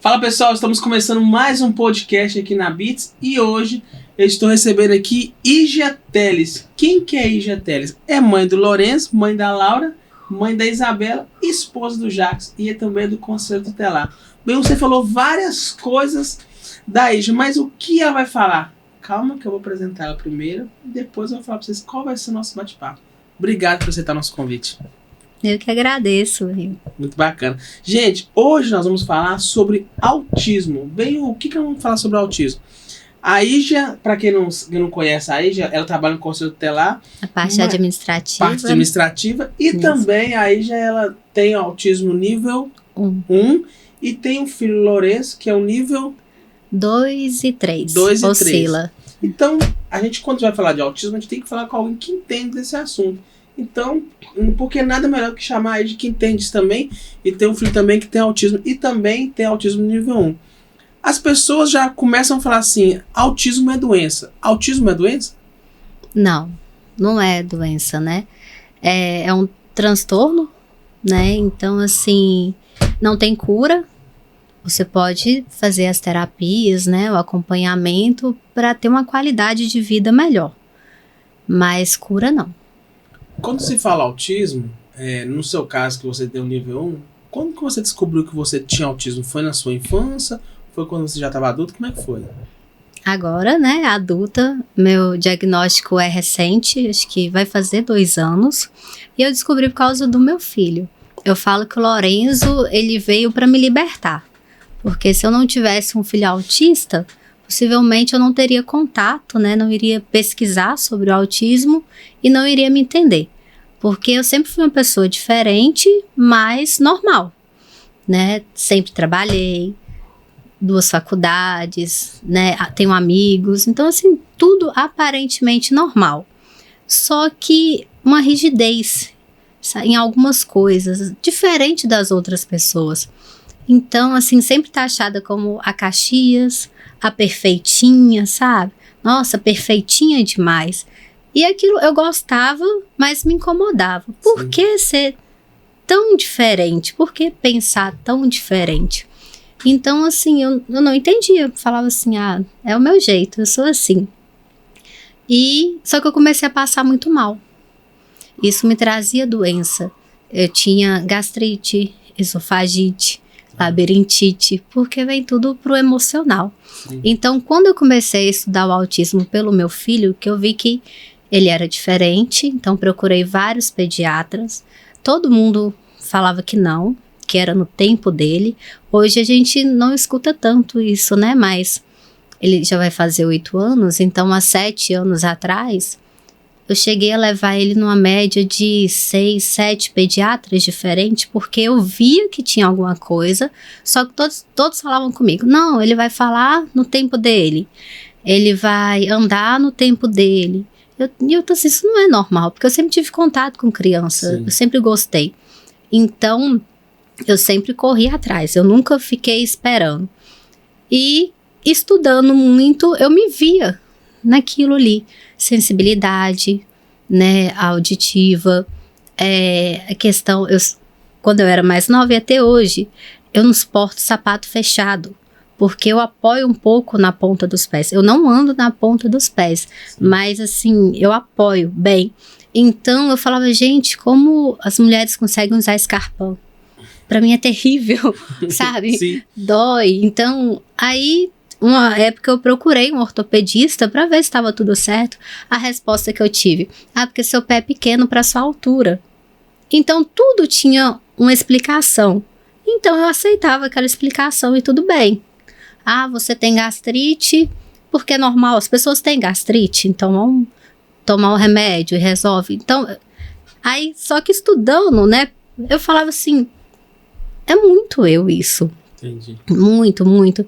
Fala pessoal, estamos começando mais um podcast aqui na Beats e hoje eu estou recebendo aqui Ígia Teles. Quem que é Ígia Teles? É mãe do Lourenço, mãe da Laura, mãe da Isabela, esposa do Jacques e é também do Conselho Tutelar. Bem, você falou várias coisas da Ígia, mas o que ela vai falar? Calma que eu vou apresentar ela primeiro e depois eu vou falar para vocês qual vai ser o nosso bate-papo. Obrigado por aceitar nosso convite. Eu que agradeço, Rio. Muito bacana. Gente, hoje nós vamos falar sobre autismo. Bem, o que vamos falar sobre autismo? A Ígia, para quem não conhece a Ígia, ela trabalha no Conselho Tutelar. A parte administrativa. Parte administrativa. E também a Ígia, ela tem autismo nível 1 e tem um filho Lourenço, que é o nível 2 e 3. 2 e 3. Oscila. Então, a gente, quando vai falar de autismo, a gente tem que falar com alguém que entende desse assunto. Então, porque nada melhor que chamar a Ígia que entende isso também, e tem um filho também que tem autismo, e também tem autismo nível 1. As pessoas já começam a falar assim, autismo é doença. Autismo é doença? Não, não é doença, né? É um transtorno, né? Então, assim, não tem cura. Você pode fazer as terapias, né? O acompanhamento para ter uma qualidade de vida melhor. Mas cura não. Quando se fala autismo, no seu caso que você tem o nível 1, quando que você descobriu que você tinha autismo? Foi na sua infância? Foi quando você já estava adulto? Como é que foi? Agora, né, adulta, meu diagnóstico é recente, acho que vai fazer 2 anos. E eu descobri por causa do meu filho. Eu falo que o Lourenço, ele veio para me libertar. Porque se eu não tivesse um filho autista, possivelmente eu não teria contato, né? Não iria pesquisar sobre o autismo e não iria me entender. Porque eu sempre fui uma pessoa diferente, mas normal, né? Sempre trabalhei, 2 faculdades, né? Tenho amigos, então assim, tudo aparentemente normal. Só que uma rigidez em algumas coisas, diferente das outras pessoas. Então, assim, sempre taxada como a Caxias, a perfeitinha, sabe? Nossa, perfeitinha demais. E aquilo eu gostava, mas me incomodava. Por que ser tão diferente? Por que pensar tão diferente? Então, assim, eu não entendia. Eu falava assim, é o meu jeito, eu sou assim. Só que eu comecei a passar muito mal. Isso me trazia doença. Eu tinha gastrite, esofagite, labirintite, porque vem tudo pro emocional. Sim. Então, quando eu comecei a estudar o autismo pelo meu filho, que eu vi que ele era diferente, então procurei vários pediatras, todo mundo falava que não, que era no tempo dele. Hoje a gente não escuta tanto isso, né, mas ele já vai fazer 8 anos, então há 7 anos atrás, eu cheguei a levar ele numa média de 6, 7 pediatras diferentes, porque eu via que tinha alguma coisa, só que todos falavam comigo, não, ele vai falar no tempo dele, ele vai andar no tempo dele. E eu tô assim, isso não é normal, porque eu sempre tive contato com criança, Sim. Eu sempre gostei. Então, eu sempre corri atrás, eu nunca fiquei esperando. E estudando muito, eu me via naquilo ali, sensibilidade, né, auditiva, a questão, quando eu era mais nova e até hoje, eu não suporto sapato fechado, porque eu apoio um pouco na ponta dos pés, eu não ando na ponta dos pés, Sim. Mas assim, eu apoio bem, então eu falava, gente, como as mulheres conseguem usar escarpão? Pra mim é terrível, sabe? Sim. Dói, então, aí uma época eu procurei um ortopedista para ver se estava tudo certo. A resposta que eu tive, porque seu pé é pequeno para sua altura. Então tudo tinha uma explicação. Então eu aceitava aquela explicação e tudo bem. Você tem gastrite, porque é normal, as pessoas têm gastrite, então vamos tomar um remédio e resolve. Então, aí só que estudando, né, eu falava assim, é muito eu isso. Entendi. Muito, muito.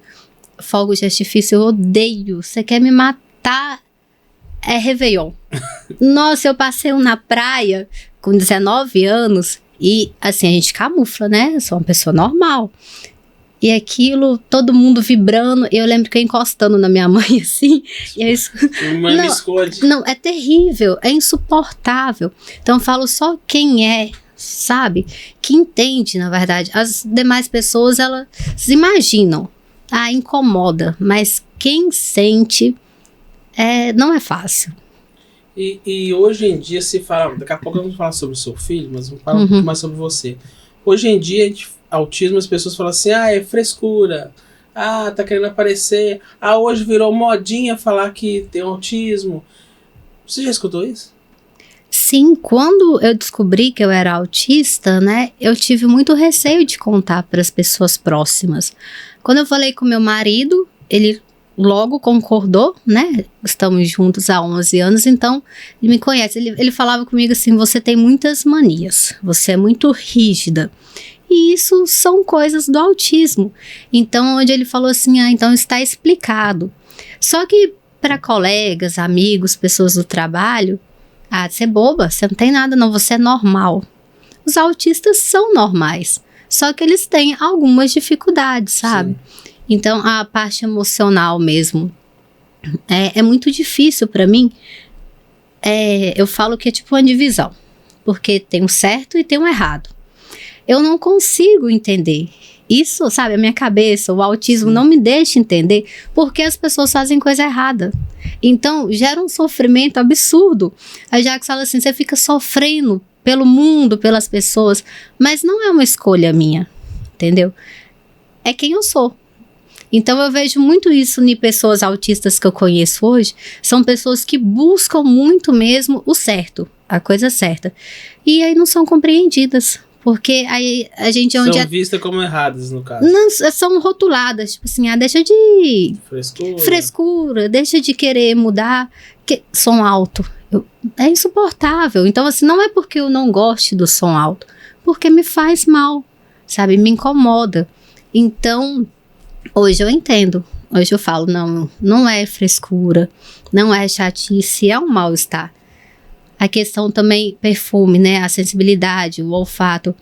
Fogos de artifício, eu odeio. Você quer me matar? É Réveillon. Nossa, eu passei na praia com 19 anos e, assim, a gente camufla, né? Eu sou uma pessoa normal. E aquilo, todo mundo vibrando. Eu lembro que eu encostando na minha mãe, assim. Mãe me esconde. Não, é terrível, é insuportável. Então, eu falo só quem é sabe? Que entende, na verdade. As demais pessoas, elas imaginam. Incomoda, mas quem sente não é fácil. E hoje em dia se fala, daqui a pouco vamos falar sobre o seu filho, mas vamos falar um pouco mais sobre você. Hoje em dia, autismo, as pessoas falam assim, é frescura, tá querendo aparecer, hoje virou modinha falar que tem autismo. Você já escutou isso? Sim, quando eu descobri que eu era autista, né, eu tive muito receio de contar para as pessoas próximas. Quando eu falei com meu marido, ele logo concordou, né? Estamos juntos há 11 anos, então ele me conhece. Ele falava comigo assim, você tem muitas manias, você é muito rígida. E isso são coisas do autismo. Então, onde ele falou assim, então está explicado. Só que para colegas, amigos, pessoas do trabalho, você é boba, você não tem nada não, você é normal. Os autistas são normais, só que eles têm algumas dificuldades, sabe? Sim. Então, a parte emocional mesmo é muito difícil para mim. Eu falo que é tipo uma divisão, porque tem um certo e tem um errado. Eu não consigo entender isso, sabe? A minha cabeça, o autismo não me deixa entender porque as pessoas fazem coisa errada. Então, gera um sofrimento absurdo. A Jax fala assim, você fica sofrendo pelo mundo, pelas pessoas, mas não é uma escolha minha, entendeu? É quem eu sou. Então eu vejo muito isso em pessoas autistas que eu conheço hoje, são pessoas que buscam muito mesmo o certo, a coisa certa, e aí não são compreendidas, porque aí a gente... São vistas como erradas, no caso. Não, são rotuladas, tipo assim, deixa de... Frescura, deixa de querer mudar, som alto, é insuportável, então assim, não é porque eu não gosto do som alto, porque me faz mal, sabe, me incomoda, então... Hoje eu entendo, hoje eu falo, não é frescura, não é chatice, é um mal-estar. A questão também, perfume, né, a sensibilidade, o olfato.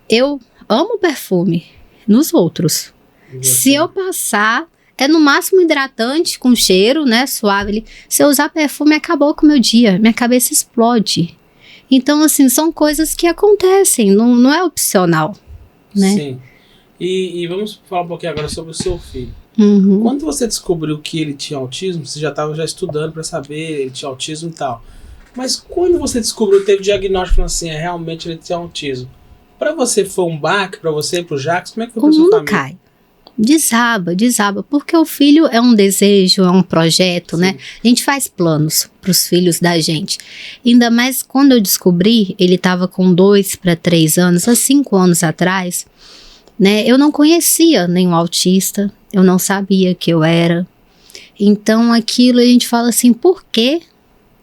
Eu amo perfume nos outros. Se eu passar, é no máximo hidratante com cheiro, né, suave. Se eu usar perfume, acabou com o meu dia, minha cabeça explode. Então, assim, são coisas que acontecem, não é opcional, né? Sim. E vamos falar um pouquinho agora sobre o seu filho. Quando você descobriu que ele tinha autismo, você já estava estudando para saber, ele tinha autismo e tal. Mas quando você descobriu, teve diagnóstico, falando assim, realmente ele tinha autismo. Para você foi um baque, para você, para o Jax, como é que foi para sua família? O mundo cai. Desaba, porque o filho é um desejo, é um projeto, né? A gente faz planos para os filhos da gente. Ainda mais quando eu descobri, ele estava com 2 para 3 anos, há 5 anos atrás, né? Eu não conhecia nenhum autista, eu não sabia que eu era. Então aquilo a gente fala assim, por quê,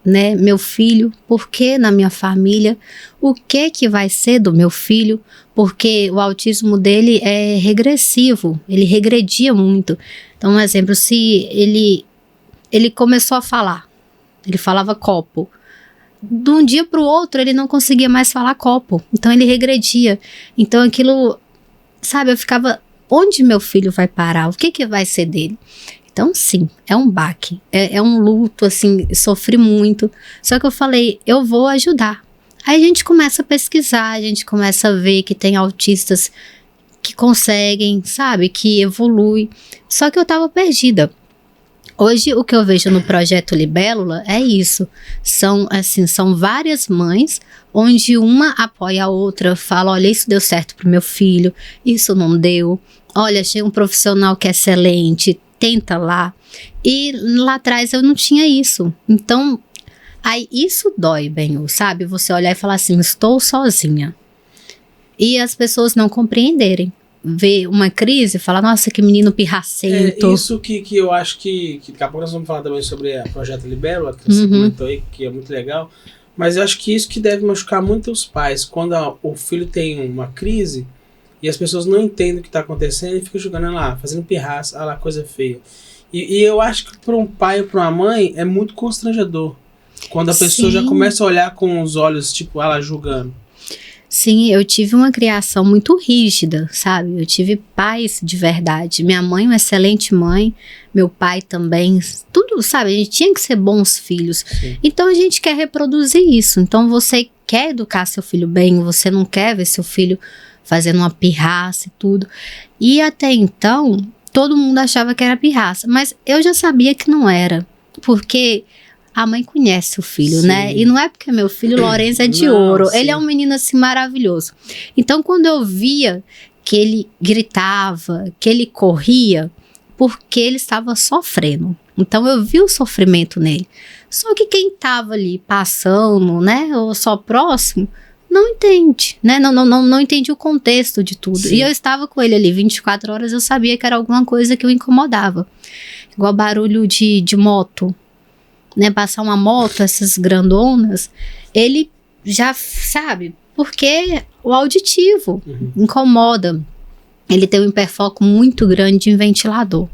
né, meu filho? Por que na minha família? O que vai ser do meu filho? Porque o autismo dele é regressivo, ele regredia muito. Então, um exemplo, se ele começou a falar, ele falava copo. De um dia para o outro ele não conseguia mais falar copo, então ele regredia. Então aquilo... Sabe, eu ficava, onde meu filho vai parar? O que vai ser dele? Então, sim, é um baque, é um luto, assim, sofri muito. Só que eu falei, eu vou ajudar. Aí a gente começa a pesquisar, a gente começa a ver que tem autistas que conseguem, sabe, que evolui. Só que eu tava perdida. Hoje, o que eu vejo no Projeto Libélula é isso. São várias mães, onde uma apoia a outra, fala, olha, isso deu certo pro meu filho, isso não deu. Olha, achei um profissional que é excelente, tenta lá. E lá atrás eu não tinha isso. Então, aí isso dói, bem, sabe? Você olhar e falar assim, estou sozinha. E as pessoas não compreenderem. Ver uma crise e falar, nossa, que menino pirracento. É isso que eu acho que daqui a pouco nós vamos falar também sobre o Projeto Libélula, que você comentou aí, que é muito legal, mas eu acho que isso que deve machucar muito os pais, quando o filho tem uma crise e as pessoas não entendem o que está acontecendo e ficam jogando lá, fazendo pirraça, lá, coisa feia. E eu acho que para um pai ou para uma mãe é muito constrangedor, quando a pessoa já começa a olhar com os olhos, tipo, ela julgando. Sim, eu tive uma criação muito rígida, sabe? Eu tive pais de verdade. Minha mãe, uma excelente mãe, meu pai também. Tudo, sabe? A gente tinha que ser bons filhos. Sim. Então a gente quer reproduzir isso. Então você quer educar seu filho bem, você não quer ver seu filho fazendo uma pirraça e tudo. E até então, todo mundo achava que era pirraça, mas eu já sabia que não era, porque a mãe conhece o filho, Sim. né? E não é porque meu filho Lourenço é de ouro, sim. ele é um menino assim maravilhoso. Então quando eu via que ele gritava, que ele corria, porque ele estava sofrendo. Então eu vi o sofrimento nele. Só que quem estava ali passando, né, ou só próximo, não entende, né? Não entende o contexto de tudo. Sim. E eu estava com ele ali 24 horas, eu sabia que era alguma coisa que o incomodava. Igual barulho de moto, né? Passar uma moto, essas grandonas, ele já sabe, porque o auditivo incomoda. Ele tem um hiperfoco muito grande em ventilador.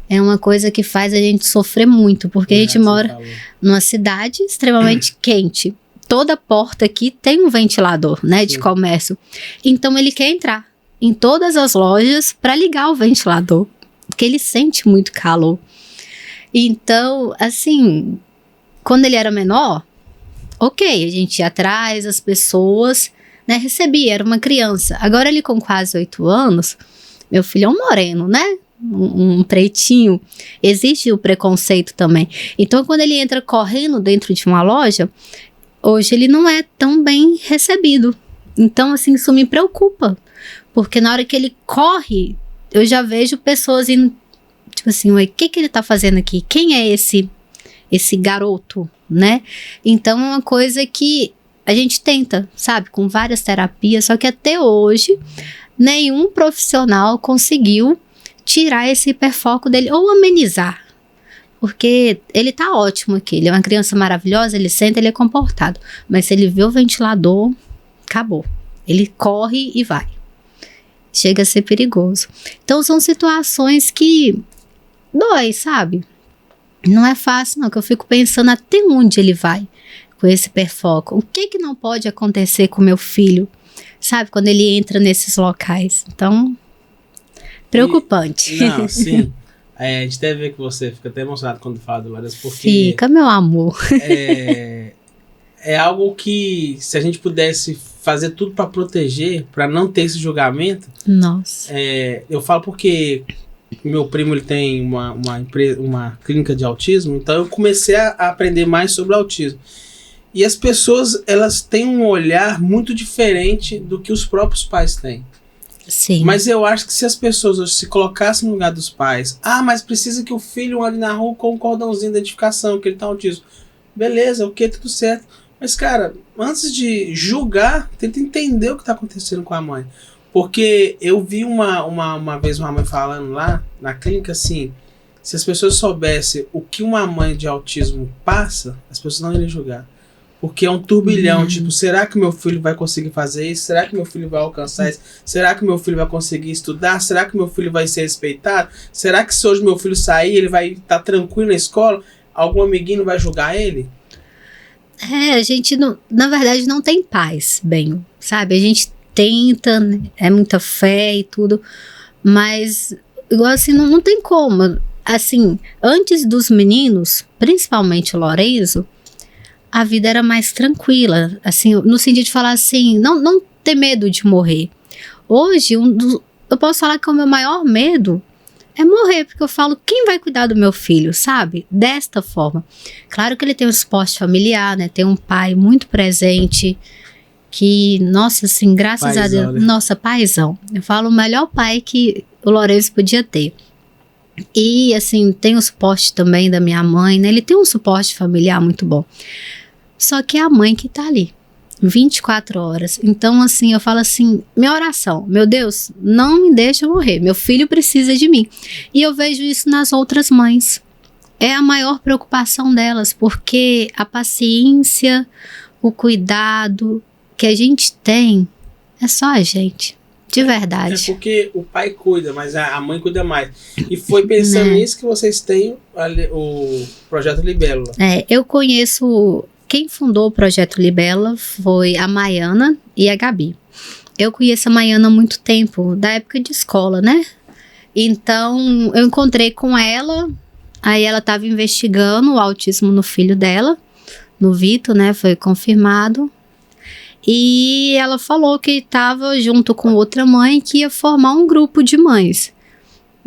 É uma coisa que faz a gente sofrer muito, porque a gente mora numa cidade extremamente quente. Toda porta aqui tem um ventilador, né, de comércio. Então ele quer entrar em todas as lojas para ligar o ventilador, porque ele sente muito calor. Então, assim, quando ele era menor, ok, a gente ia atrás, as pessoas, né, recebia, era uma criança. Agora ele com quase 8 anos, meu filho é um moreno, né? Um pretinho, existe o preconceito também. Então, quando ele entra correndo dentro de uma loja, hoje ele não é tão bem recebido. Então, assim, isso me preocupa. Porque na hora que ele corre, eu já vejo pessoas indo, tipo assim, o que ele tá fazendo aqui? Quem é esse garoto, né? Então, é uma coisa que a gente tenta, sabe? Com várias terapias, só que até hoje, nenhum profissional conseguiu tirar esse hiperfoco dele, ou amenizar. Porque ele tá ótimo aqui, ele é uma criança maravilhosa, ele senta, ele é comportado. Mas se ele vê o ventilador, acabou. Ele corre e vai. Chega a ser perigoso. Então são situações que dói, sabe? Não é fácil não, que eu fico pensando até onde ele vai com esse hiperfoco. O que não pode acontecer com meu filho, sabe? Quando ele entra nesses locais. Então, preocupante. Não, sim. A gente deve ver que você fica até emocionado quando fala do Lourenço, porque... Fica, meu amor. É algo que, se a gente pudesse fazer tudo para proteger, para não ter esse julgamento... Nossa. Eu falo porque meu primo ele tem uma clínica de autismo, então eu comecei a aprender mais sobre o autismo. E as pessoas, elas têm um olhar muito diferente do que os próprios pais têm. Sim. Mas eu acho que se as pessoas hoje se colocassem no lugar dos pais, mas precisa que o filho ande na rua com um cordãozinho de identificação, que ele tá autismo. Beleza, ok, tudo certo. Mas, cara, antes de julgar, tenta entender o que tá acontecendo com a mãe. Porque eu vi uma vez uma mãe falando lá na clínica assim, se as pessoas soubessem o que uma mãe de autismo passa, as pessoas não iriam julgar. Porque é um turbilhão, tipo, será que meu filho vai conseguir fazer isso? Será que meu filho vai alcançar isso? Será que meu filho vai conseguir estudar? Será que meu filho vai ser respeitado? Será que se hoje meu filho sair, ele vai estar tranquilo na escola? Algum amiguinho vai julgar ele? A gente, não, na verdade, não tem paz, bem, sabe? A gente tenta, é muita fé e tudo, mas, igual assim, não tem como. Assim, antes dos meninos, principalmente o Lourenço, a vida era mais tranquila, assim, no sentido de falar assim, não ter medo de morrer. Hoje, eu posso falar que o meu maior medo é morrer, porque eu falo, quem vai cuidar do meu filho, sabe? Desta forma. Claro que ele tem um suporte familiar, né? Tem um pai muito presente, que, nossa, assim, graças a Deus, né? Nossa, paizão. Eu falo, o melhor pai que o Lourenço podia ter. E, assim, tem o suporte também da minha mãe, né? Ele tem um suporte familiar muito bom. Só que é a mãe que tá ali, 24 horas. Então, assim, eu falo assim, minha oração, meu Deus, não me deixa morrer, meu filho precisa de mim. E eu vejo isso nas outras mães. É a maior preocupação delas, porque a paciência, o cuidado que a gente tem, é só a gente. De verdade. É porque o pai cuida, mas a mãe cuida mais. E foi pensando nisso que vocês têm o projeto Libélula. Eu conheço quem fundou o Projeto Libela foi a Maiana e a Gabi. Eu conheço a Maiana há muito tempo, da época de escola, né? Então, eu encontrei com ela, aí ela estava investigando o autismo no filho dela, no Vitor, né? Foi confirmado. E ela falou que estava junto com outra mãe que ia formar um grupo de mães.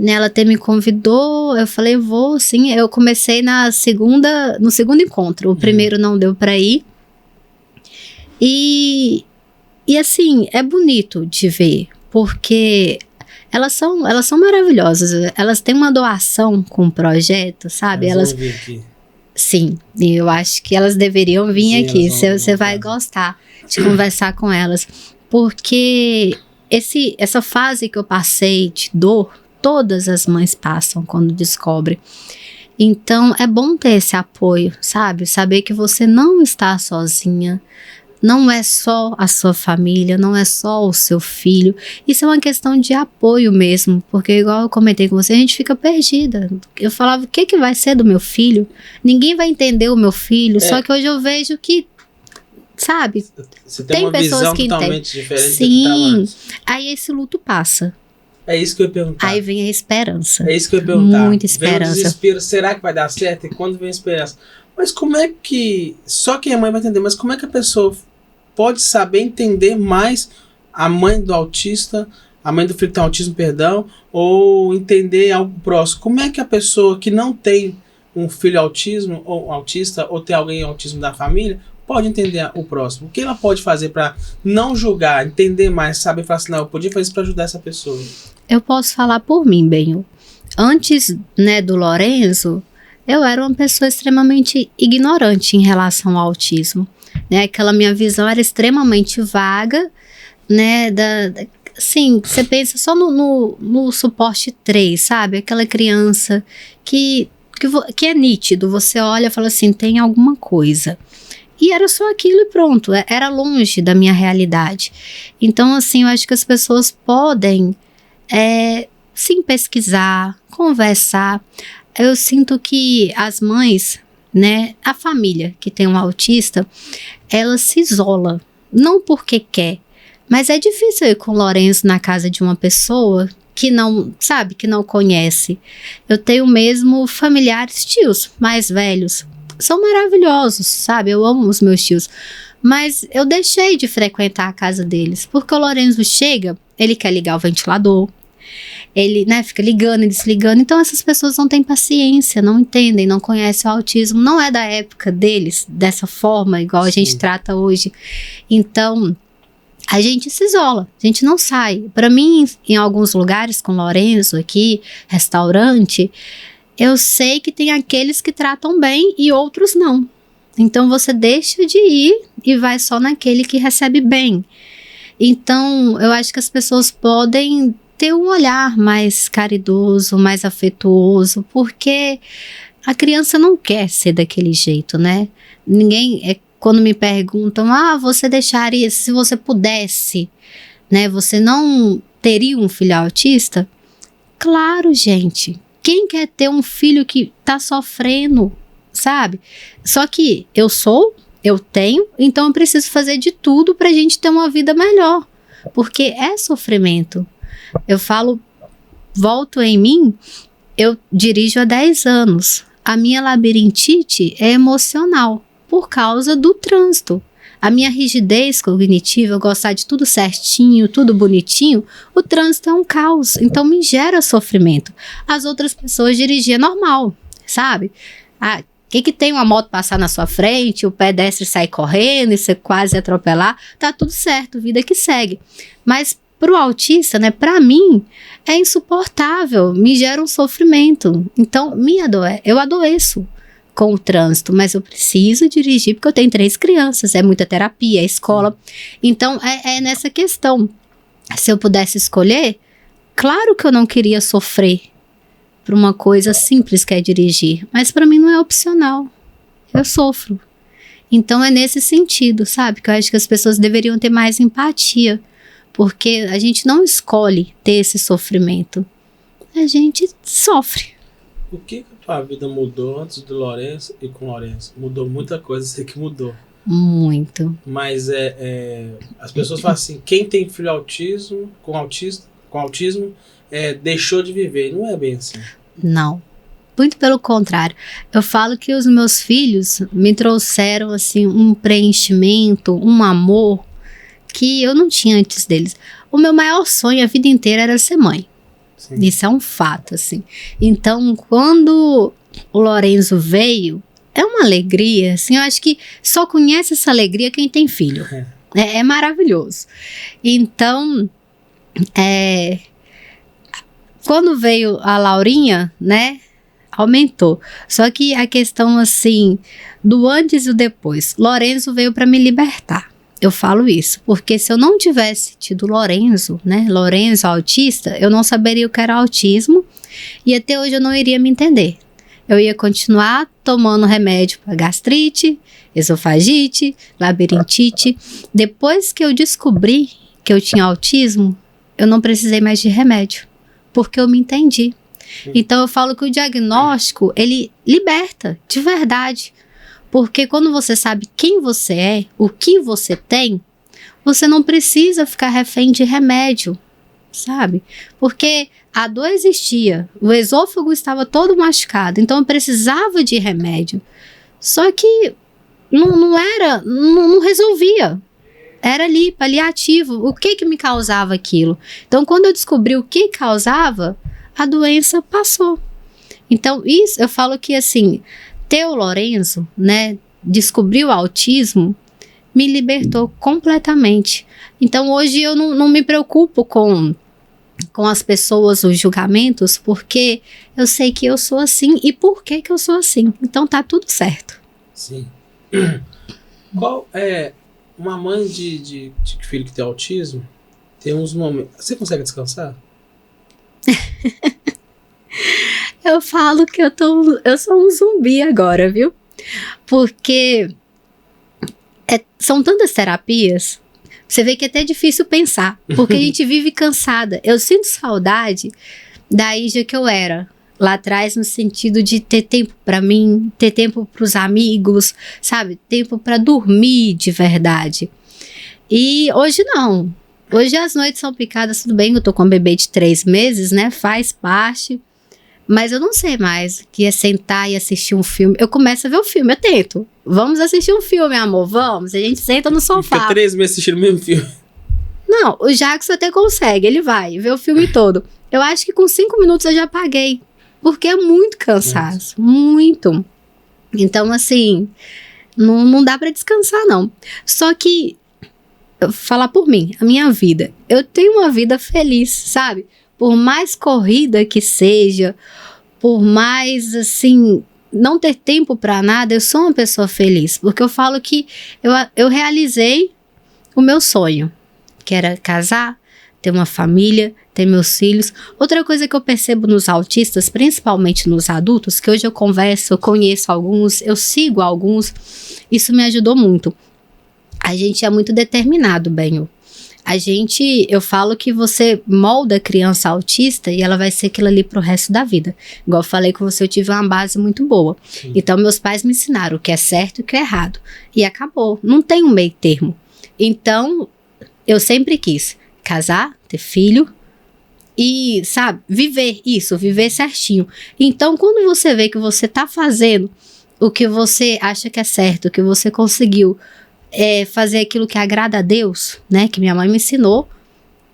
Ela até me convidou, eu falei, vou, sim. Eu comecei no segundo encontro. O primeiro não deu para ir. E assim, é bonito de ver, porque elas são maravilhosas. Elas têm uma doação com o projeto, sabe? Elas vão vir aqui. Sim, e eu acho que elas deveriam vir aqui. Você vai gostar de conversar com elas. Porque essa fase que eu passei de dor, todas as mães passam quando descobrem. Então, é bom ter esse apoio, sabe? Saber que você não está sozinha. Não é só a sua família, não é só o seu filho. Isso é uma questão de apoio mesmo, porque igual eu comentei com você, a gente fica perdida. Eu falava, o que vai ser do meu filho? Ninguém vai entender o meu filho, só que hoje eu vejo que, sabe, você tem uma pessoas visão que totalmente diferente. Sim, aí esse luto passa. É isso que eu ia perguntar. Aí vem a esperança. É isso que eu ia perguntar. Muita esperança. Vem o desespero, será que vai dar certo? E quando vem a esperança? Mas como é que, só quem é mãe vai entender, mas como é que a pessoa pode saber entender mais a mãe do autista, a mãe do filho que tem autismo, perdão, ou entender algo próximo? Como é que a pessoa que não tem um filho autismo ou autista, ou tem alguém autismo da família, pode entender o próximo? O que ela pode fazer para não julgar, entender mais, saber falar assim, não, eu podia fazer isso para ajudar essa pessoa? Eu posso falar por mim, Benho. Antes, né, do Lorenzo, eu era uma pessoa extremamente ignorante em relação ao autismo. Né, aquela minha visão era extremamente vaga, né, assim, você pensa só no suporte 3, sabe, aquela criança que é nítido, você olha e fala assim, tem alguma coisa, e era só aquilo e pronto, era longe da minha realidade. Então, assim, eu acho que as pessoas podem, sim, pesquisar, conversar. Eu sinto que as mães, né, a família que tem um autista, ela se isola, não porque quer, mas é difícil ir com o Lorenzo na casa de uma pessoa que não, sabe, que não conhece. Eu tenho mesmo familiares, tios mais velhos, são maravilhosos, sabe, eu amo os meus tios, mas eu deixei de frequentar a casa deles, porque o Lorenzo chega, ele quer ligar o ventilador, ele, né, fica ligando e desligando. Então essas pessoas não têm paciência, não entendem, não conhecem o autismo, não é da época deles, dessa forma, igual a gente trata hoje. Então a gente se isola, a gente não sai. Para mim, em alguns lugares com Lorenzo aqui, restaurante, eu sei que tem aqueles que tratam bem e outros não. Então você deixa de ir e vai só naquele que recebe bem. Então eu acho que as pessoas podem ter um olhar mais caridoso, mais afetuoso, porque a criança não quer ser daquele jeito, né? Ninguém, quando me perguntam, você deixaria, se você pudesse, né? Você não teria um filho autista? Claro, gente. Quem quer ter um filho que tá sofrendo, sabe? Só que eu tenho, então eu preciso fazer de tudo pra gente ter uma vida melhor, porque é sofrimento. Eu falo, volto em mim, eu dirijo há 10 anos. A minha labirintite é emocional, por causa do trânsito. A minha rigidez cognitiva, eu gostar de tudo certinho, tudo bonitinho, o trânsito é um caos, então me gera sofrimento. As outras pessoas dirigiam normal, sabe? Que tem uma moto passar na sua frente, o pedestre sai correndo e você quase atropelar, tá tudo certo, vida que segue. Mas pro autista, né, pra mim, é insuportável, me gera um sofrimento. Então, eu adoeço com o trânsito, mas eu preciso dirigir porque eu tenho 3 crianças, é muita terapia, é escola. Então, é nessa questão. Se eu pudesse escolher, claro que eu não queria sofrer por uma coisa simples que é dirigir, mas para mim não é opcional. Eu sofro. Então, é nesse sentido, sabe? Que eu acho que as pessoas deveriam ter mais empatia, porque a gente não escolhe ter esse sofrimento. A gente sofre. O que a tua vida mudou antes do Lourenço e com o Lourenço? Mudou muita coisa, sei que mudou. Muito. Mas as pessoas falam assim, quem tem filho com autismo deixou de viver. Não é bem assim. Não. Muito pelo contrário. Eu falo que os meus filhos me trouxeram assim, um preenchimento, um amor que eu não tinha antes deles. O meu maior sonho a vida inteira era ser mãe. Sim. Isso é um fato, assim. Então, quando o Lourenço veio, é uma alegria, assim, eu acho que só conhece essa alegria quem tem filho. É maravilhoso. Então, quando veio a Laurinha, né, aumentou. Só que a questão, assim, do antes e o depois. Lourenço veio para me libertar. Eu falo isso, porque se eu não tivesse tido Lourenço, né, Lourenço autista, eu não saberia o que era autismo e até hoje eu não iria me entender. Eu ia continuar tomando remédio para gastrite, esofagite, labirintite. Depois que eu descobri que eu tinha autismo, eu não precisei mais de remédio, porque eu me entendi. Então eu falo que o diagnóstico, ele liberta, de verdade. Porque quando você sabe quem você é, o que você tem, você não precisa ficar refém de remédio, sabe? Porque a dor existia, o esôfago estava todo machucado, então eu precisava de remédio. Só que não resolvia. Era ali, paliativo. O que me causava aquilo? Então, quando eu descobri o que causava, a doença passou. Então, isso eu falo que, assim, ter o Lourenço, né, descobrir o autismo, me libertou completamente. Então, hoje eu não me preocupo com as pessoas, os julgamentos, porque eu sei que eu sou assim e por que eu sou assim. Então, tá tudo certo. Sim. Qual é uma mãe de filho que tem autismo? Tem uns momentos. Você consegue descansar? Eu falo que eu sou um zumbi agora, viu? Porque são tantas terapias, você vê que é até difícil pensar, porque a gente vive cansada. Eu sinto saudade da Ija que eu era lá atrás, no sentido de ter tempo pra mim, ter tempo pros amigos, sabe? Tempo pra dormir de verdade. E hoje não. Hoje as noites são picadas, tudo bem, eu tô com um bebê de 3 meses, né? Faz parte. Mas eu não sei mais que é sentar e assistir um filme. Eu começo a ver o filme, eu tento. Vamos assistir um filme, amor, vamos. A gente senta no sofá. Fica 3 meses assistindo o mesmo filme. Não, o Jackson até consegue, ele vai ver o filme todo. Eu acho que com 5 minutos eu já apaguei. Porque é muito cansaço, muito. Então, assim, não dá pra descansar, não. Só que, falar por mim, a minha vida, eu tenho uma vida feliz, sabe? Por mais corrida que seja, por mais, assim, não ter tempo pra nada, eu sou uma pessoa feliz. Porque eu falo que eu realizei o meu sonho, que era casar, ter uma família, ter meus filhos. Outra coisa que eu percebo nos autistas, principalmente nos adultos, que hoje eu converso, eu conheço alguns, eu sigo alguns, isso me ajudou muito. A gente é muito determinado, Benho. Eu falo que você molda a criança autista e ela vai ser aquilo ali pro resto da vida. Igual eu falei com você, eu tive uma base muito boa. Sim. Então, meus pais me ensinaram o que é certo e o que é errado. E acabou. Não tem um meio termo. Então, eu sempre quis casar, ter filho e, sabe, viver isso, viver certinho. Então, quando você vê que você tá fazendo o que você acha que é certo, o que você conseguiu fazer aquilo que agrada a Deus, né? Que minha mãe me ensinou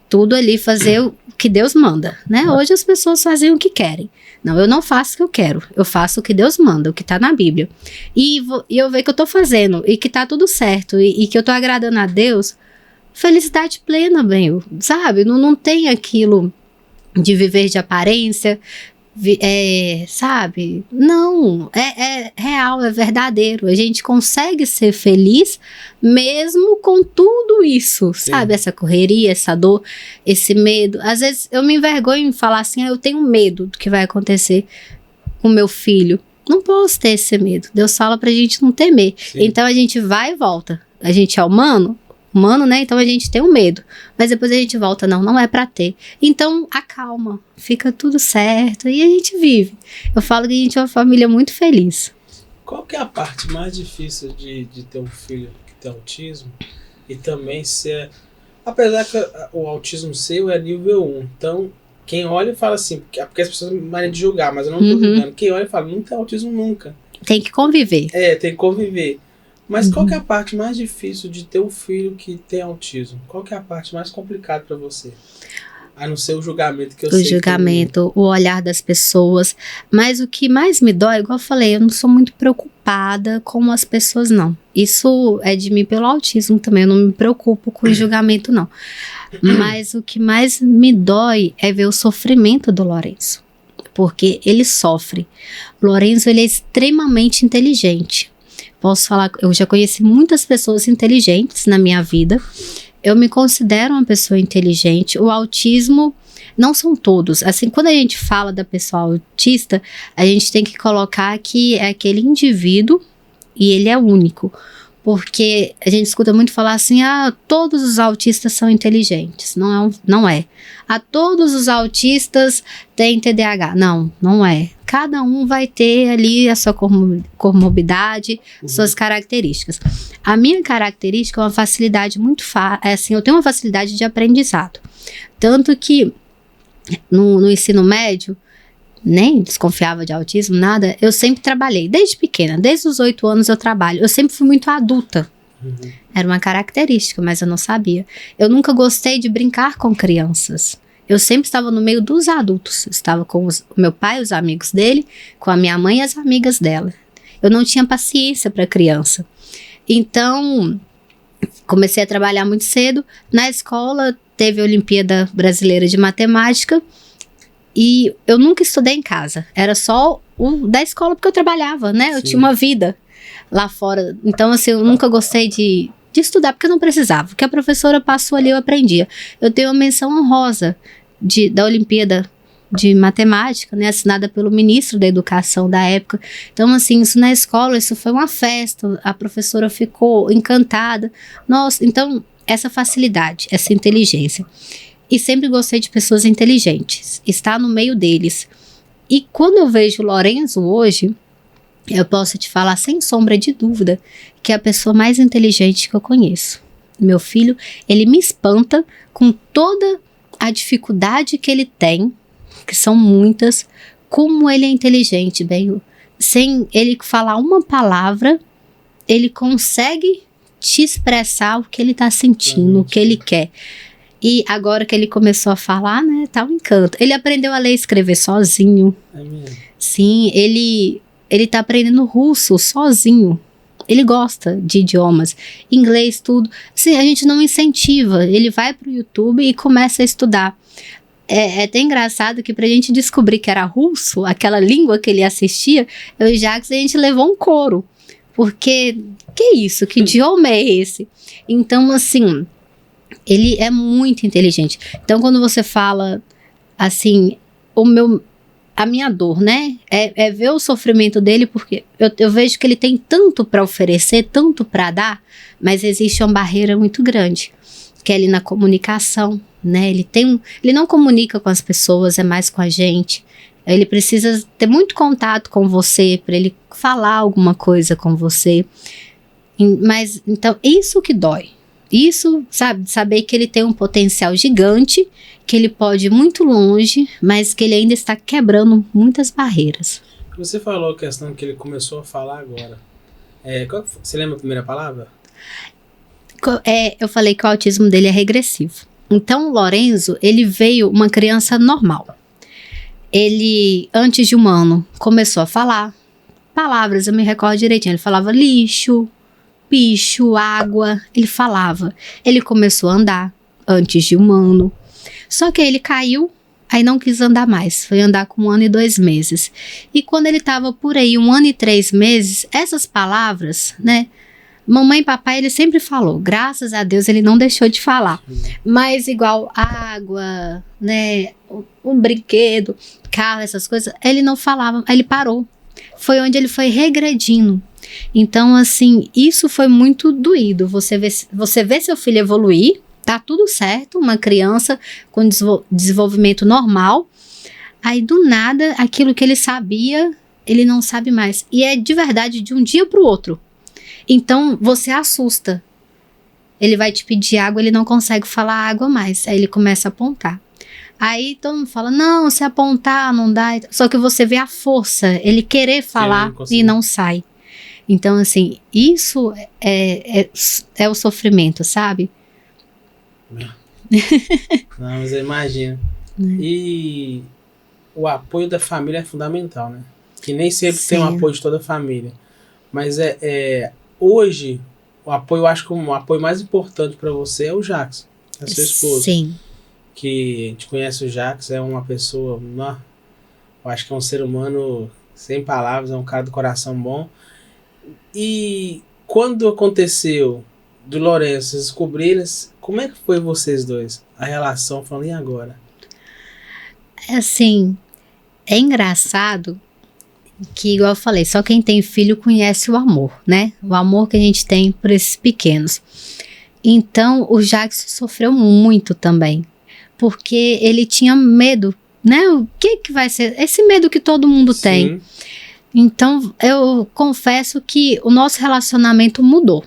tudo ali, fazer o que Deus manda, né? Hoje as pessoas fazem o que querem. Não, eu não faço o que eu quero. Eu faço o que Deus manda, o que tá na Bíblia. E eu vejo que eu tô fazendo e que tá tudo certo e que eu tô agradando a Deus, felicidade plena, bem, sabe? Não tem aquilo de viver de aparência, sabe? Não, é real, é verdadeiro. A gente consegue ser feliz mesmo com tudo isso, sabe? Essa correria, essa dor, esse medo. Às vezes eu me envergonho em falar assim, eu tenho medo do que vai acontecer com meu filho. Não posso ter esse medo. Deus fala pra gente não temer. Sim. Então a gente vai e volta. A gente é humano, humano, né? Então a gente tem um medo. Mas depois a gente volta, não é pra ter. Então, acalma. Fica tudo certo e a gente vive. Eu falo que a gente é uma família muito feliz. Qual que é a parte mais difícil de ter um filho que tem autismo? E também ser... Apesar que o autismo seu é nível 1. Então, quem olha e fala assim... Porque as pessoas maneiam de julgar, mas eu não tô julgando. Quem olha e fala, não tem autismo nunca. Tem que conviver. Tem que conviver. Mas qual que é a parte mais difícil de ter um filho que tem autismo? Qual que é a parte mais complicada pra você? A não ser o julgamento que eu sei. O julgamento, o olhar das pessoas. Mas o que mais me dói, igual eu falei, eu não sou muito preocupada com as pessoas, não. Isso é de mim pelo autismo também, eu não me preocupo com o julgamento, não. Mas o que mais me dói é ver o sofrimento do Lourenço. Porque ele sofre. O Lourenço, ele é extremamente inteligente. Posso falar, eu já conheci muitas pessoas inteligentes na minha vida. Eu me considero uma pessoa inteligente. O autismo, não são todos. Assim, quando a gente fala da pessoa autista, a gente tem que colocar que é aquele indivíduo e ele é único. Porque a gente escuta muito falar assim, todos os autistas são inteligentes. Não é. Todos os autistas têm TDAH. Não é. Cada um vai ter ali a sua comorbidade, suas características. A minha característica é uma facilidade muito assim, eu tenho uma facilidade de aprendizado. Tanto que no ensino médio, nem desconfiava de autismo, nada, eu sempre trabalhei, desde pequena, desde os 8 anos eu trabalho, eu sempre fui muito adulta. Era uma característica, mas eu não sabia. Eu nunca gostei de brincar com crianças. Eu sempre estava no meio dos adultos. Eu estava com o meu pai, os amigos dele, com a minha mãe e as amigas dela. Eu não tinha paciência para criança. Então, comecei a trabalhar muito cedo. Na escola, teve a Olimpíada Brasileira de Matemática. E eu nunca estudei em casa. Era só o da escola, porque eu trabalhava, né? Eu tinha uma vida lá fora. Então, assim, eu nunca gostei de estudar, porque eu não precisava. O que a professora passou ali, eu aprendia. Eu tenho uma menção honrosa da Olimpíada de Matemática, né, assinada pelo ministro da Educação da época. Então, assim, isso na escola, isso foi uma festa, a professora ficou encantada. Nossa, então, essa facilidade, essa inteligência. E sempre gostei de pessoas inteligentes, estar no meio deles. E quando eu vejo o Lourenço hoje, eu posso te falar sem sombra de dúvida que é a pessoa mais inteligente que eu conheço. Meu filho, ele me espanta com toda a dificuldade que ele tem, que são muitas, como ele é inteligente, bem, sem ele falar uma palavra, ele consegue te expressar o que ele está sentindo, o que ele quer. E agora que ele começou a falar, né, tá um encanto. Ele aprendeu a ler e escrever sozinho. É mesmo? Sim, ele tá aprendendo russo sozinho. Ele gosta de idiomas, inglês, tudo. Sim, a gente não incentiva. Ele vai pro YouTube e começa a estudar. É até engraçado que pra gente descobrir que era russo, aquela língua que ele assistia, eu e Jacques, a gente levou um coro. Porque, que isso? Que idioma é esse? Então, assim, ele é muito inteligente. Então, quando você fala, assim, a minha dor, né, é ver o sofrimento dele, porque eu vejo que ele tem tanto para oferecer, tanto para dar, mas existe uma barreira muito grande, que é ali na comunicação, né, ele não comunica com as pessoas, é mais com a gente, ele precisa ter muito contato com você, para ele falar alguma coisa com você, mas, então, isso que dói. Isso, sabe, saber que ele tem um potencial gigante, que ele pode ir muito longe, mas que ele ainda está quebrando muitas barreiras. Você falou a questão que ele começou a falar agora. Você lembra a primeira palavra? Eu falei que o autismo dele é regressivo. Então, o Lourenço, ele veio uma criança normal. Ele, antes de 1 ano, começou a falar palavras, eu me recordo direitinho. Ele falava lixo, bicho, água, ele falava. Ele começou a andar antes de 1 ano. Só que aí ele caiu, aí não quis andar mais. Foi andar com 1 ano e 2 meses. E quando ele estava por aí, 1 ano e 3 meses, essas palavras, né? Mamãe e papai, ele sempre falou. Graças a Deus, ele não deixou de falar. Mas igual água, né? Um brinquedo, carro, essas coisas, ele não falava. Aí ele parou. Foi onde ele foi regredindo. Então, assim, isso foi muito doído. Você vê seu filho evoluir, tá tudo certo, uma criança com desenvolvimento normal, aí do nada, aquilo que ele sabia, ele não sabe mais. E é de verdade de um dia pro outro. Então, você assusta. Ele vai te pedir água, ele não consegue falar água mais. Aí ele começa a apontar. Aí todo mundo fala, não, se apontar não dá. Só que você vê a força, ele querer falar e não sai. Então, assim, isso é o sofrimento, sabe? Não, mas eu imagino. E o apoio da família é fundamental, né? Que nem sempre tem o apoio de toda a família. Mas hoje, o apoio, eu acho que o apoio mais importante para você é o Jackson, a sua esposa. Sim. Que a gente conhece o Jackson, é uma pessoa, eu acho que é um ser humano sem palavras, é um cara do coração bom. E quando aconteceu do Lourenço, vocês descobriram, como é que foi vocês dois? A relação, falando, e agora? Assim, é engraçado que, igual eu falei, só quem tem filho conhece o amor, né? O amor que a gente tem por esses pequenos. Então, o Jackson sofreu muito também, porque ele tinha medo, né? O que vai ser? Esse medo que todo mundo tem. Então, eu confesso que o nosso relacionamento mudou.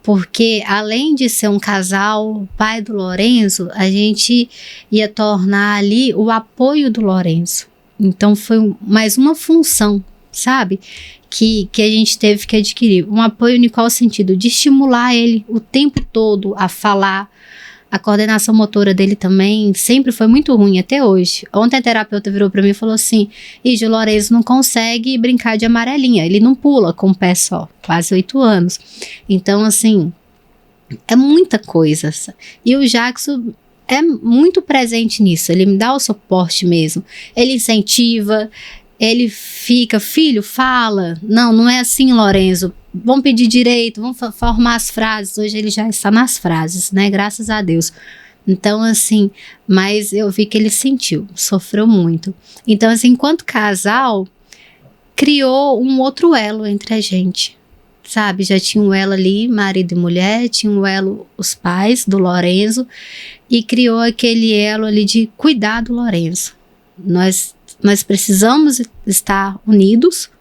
Porque, além de ser um casal, pai do Lourenço, a gente ia tornar ali o apoio do Lourenço. Então, foi mais uma função, sabe? Que a gente teve que adquirir. Um apoio em qual sentido? De estimular ele o tempo todo a falar. A coordenação motora dele também sempre foi muito ruim, até hoje. Ontem a terapeuta virou pra mim e falou assim, o Lourenço não consegue brincar de amarelinha, ele não pula com o pé só, quase 8 anos. Então, assim, é muita coisa. E o Jackson é muito presente nisso, ele me dá o suporte mesmo. Ele incentiva, ele fica, filho, fala. Não é assim, Lourenço. Vamos pedir direito, vamos formar as frases. Hoje ele já está nas frases, né? Graças a Deus. Então, assim, mas eu vi que ele sentiu, sofreu muito. Então, assim, enquanto casal, criou um outro elo entre a gente, sabe? Já tinha um elo ali, marido e mulher, tinha um elo, os pais do Lourenço, e criou aquele elo ali de cuidar do Lourenço. Nós precisamos estar unidos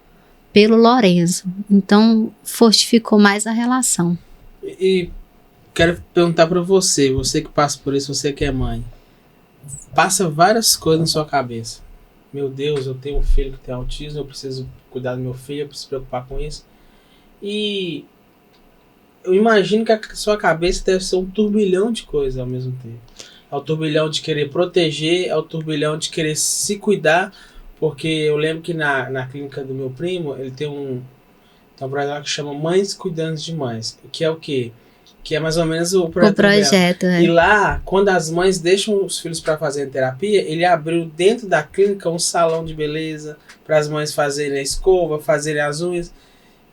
pelo Lourenço. Então, fortificou mais a relação. E quero perguntar para você que passa por isso, você que é mãe, passa várias coisas na sua cabeça. Meu Deus, eu tenho um filho que tem autismo, eu preciso cuidar do meu filho, eu preciso me preocupar com isso. E eu imagino que a sua cabeça deve ser um turbilhão de coisas ao mesmo tempo. É o turbilhão de querer proteger, é o turbilhão de querer se cuidar. Porque eu lembro que na clínica do meu primo, ele tem um projeto que chama Mães Cuidando de Mães. Que é o quê? Que é mais ou menos o projeto. E lá, quando as mães deixam os filhos para fazer terapia, ele abriu dentro da clínica um salão de beleza para as mães fazerem a escova, fazerem as unhas.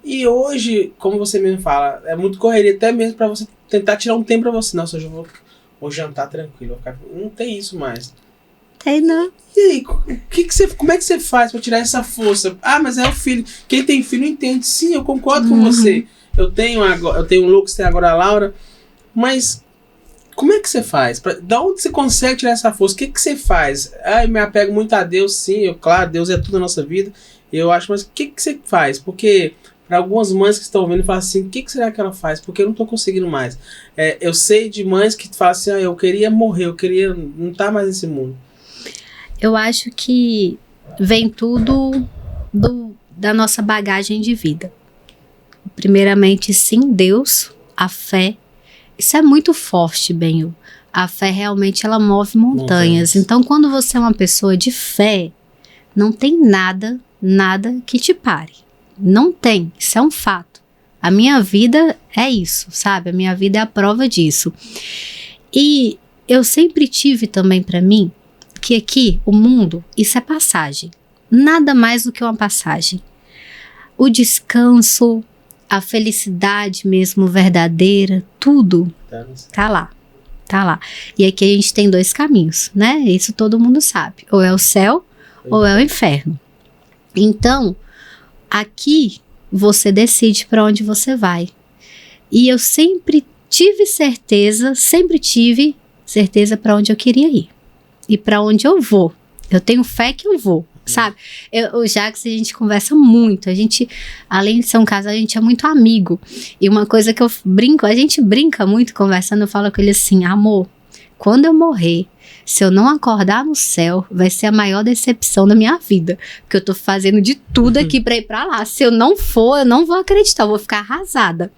E hoje, como você mesmo fala, é muito correria, até mesmo para você tentar tirar um tempo para você. Nossa, hoje eu vou jantar tranquilo. Não tem isso mais. Tem não. E aí, como é que você faz pra tirar essa força? Ah, mas é o filho. Quem tem filho entende. Sim, eu concordo com você. Eu tenho o Lucas, tem agora a Laura. Mas como é que você faz? Da onde você consegue tirar essa força? O que você faz? Ah, eu me apego muito a Deus, sim. Claro, Deus é tudo na nossa vida. Eu acho, mas o que você faz? Porque para algumas mães que estão vendo, falam assim, o que será que ela faz? Porque eu não tô conseguindo mais. Eu sei de mães que falam assim, eu queria morrer, eu queria não estar mais nesse mundo. Eu acho que vem tudo da nossa bagagem de vida. Primeiramente, sim, Deus, a fé. Isso é muito forte, Benho. A fé realmente ela move montanhas. Então, quando você é uma pessoa de fé, não tem nada que te pare. Não tem, isso é um fato. A minha vida é isso, sabe? A minha vida é a prova disso. E eu sempre tive também para mim que aqui, o mundo, isso é passagem. Nada mais do que uma passagem. O descanso, a felicidade mesmo verdadeira, tudo tá lá. E aqui a gente tem 2 caminhos, né? Isso todo mundo sabe. Ou é o céu, ou é o inferno. Então, aqui você decide para onde você vai. E eu sempre tive certeza para onde eu queria ir e para onde eu vou. Eu tenho fé que eu vou, sabe? O Jackson, a gente conversa muito, a gente, além de ser um casal, a gente é muito amigo. E uma coisa que eu brinco, a gente brinca muito conversando, eu falo com ele assim, amor, quando eu morrer, se eu não acordar no céu, vai ser a maior decepção da minha vida, porque eu tô fazendo de tudo aqui pra ir pra lá. Se eu não for, eu não vou acreditar, eu vou ficar arrasada.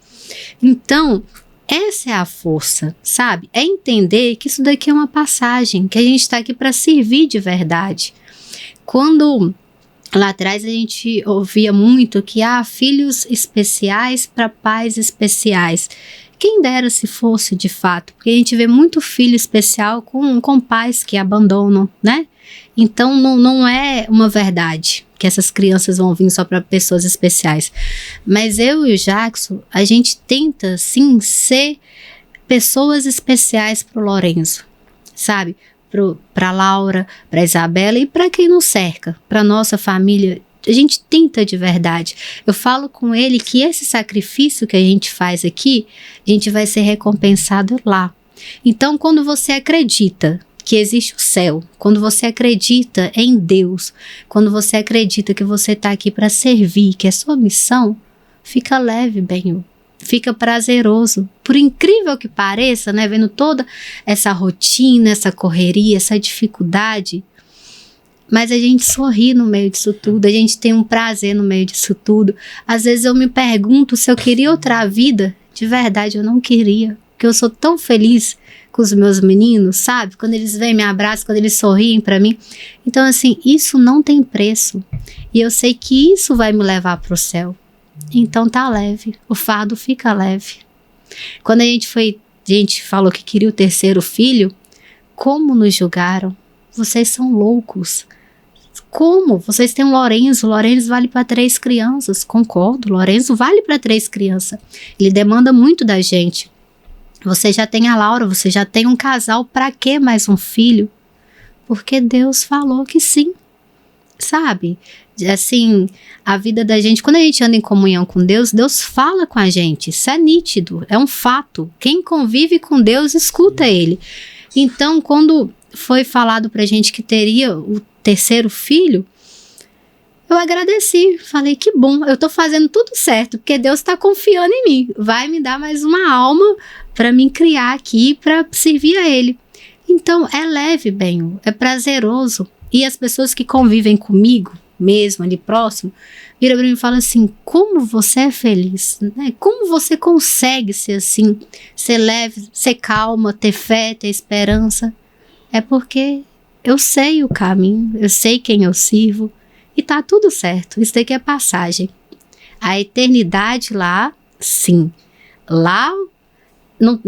Então, essa é a força, sabe? É entender que isso daqui é uma passagem, que a gente tá aqui pra servir de verdade. Quando lá atrás a gente ouvia muito que filhos especiais para pais especiais. Quem dera se fosse de fato, porque a gente vê muito filho especial com pais que abandonam, né? Então não é uma verdade que essas crianças vão vir só para pessoas especiais. Mas eu e o Jackson, a gente tenta sim ser pessoas especiais para o Lorenzo, sabe? Para Laura, para Isabela e para quem nos cerca, para nossa família. A gente tenta de verdade. Eu falo com ele que esse sacrifício que a gente faz aqui, a gente vai ser recompensado lá. Então, quando você acredita que existe o céu, quando você acredita em Deus, quando você acredita que você está aqui para servir, que é sua missão, fica leve, Benhu. Fica prazeroso. Por incrível que pareça, né? Vendo toda essa rotina, essa correria, essa dificuldade, mas a gente sorri no meio disso tudo, a gente tem um prazer no meio disso tudo. Às vezes eu me pergunto se eu queria outra vida. De verdade, eu não queria, porque eu sou tão feliz com os meus meninos, sabe? Quando eles vêm, me abraçam, quando eles sorriem pra mim. Então, assim, isso não tem preço. E eu sei que isso vai me levar pro céu. Então tá leve, o fardo fica leve. Quando a gente falou que queria o terceiro filho, como nos julgaram? Vocês são loucos. Como? Vocês têm um Lorenzo vale para 3 crianças. Concordo, Lorenzo vale para 3 crianças. Ele demanda muito da gente. Você já tem a Laura, você já tem um casal, para que mais um filho? Porque Deus falou que sim, sabe? Assim, a vida da gente, quando a gente anda em comunhão com Deus, Deus fala com a gente, isso é nítido, é um fato. Quem convive com Deus, escuta Ele. Então, quando foi falado pra gente que teria o terceiro filho, eu agradeci, falei que bom, eu tô fazendo tudo certo, porque Deus tá confiando em mim, vai me dar mais uma alma para me criar aqui, para servir a Ele. Então é leve, bem, é prazeroso, e as pessoas que convivem comigo, mesmo ali próximo, viram para mim e falam assim, como você é feliz, né? Como você consegue ser assim, ser leve, ser calma, ter fé, ter esperança? É porque eu sei o caminho, eu sei quem eu sirvo e tá tudo certo. Isso daqui é passagem. A eternidade lá, sim. Lá não,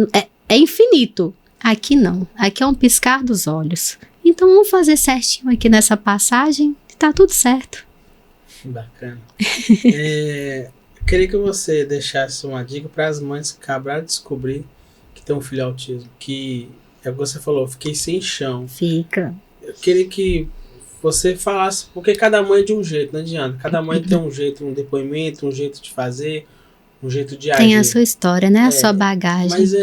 é infinito. Aqui não. Aqui é um piscar dos olhos. Então vamos fazer certinho aqui nessa passagem e tá tudo certo. Bacana. Queria que você deixasse uma dica para as mães que acabaram de descobrir que tem um filho autismo, que é o que você falou, fiquei sem chão. Fica. Eu queria que você falasse, porque cada mãe é de um jeito, não adianta. Cada mãe tem um jeito, um depoimento, um jeito de fazer, um jeito de agir. Tem a sua história, né? A sua bagagem. Mas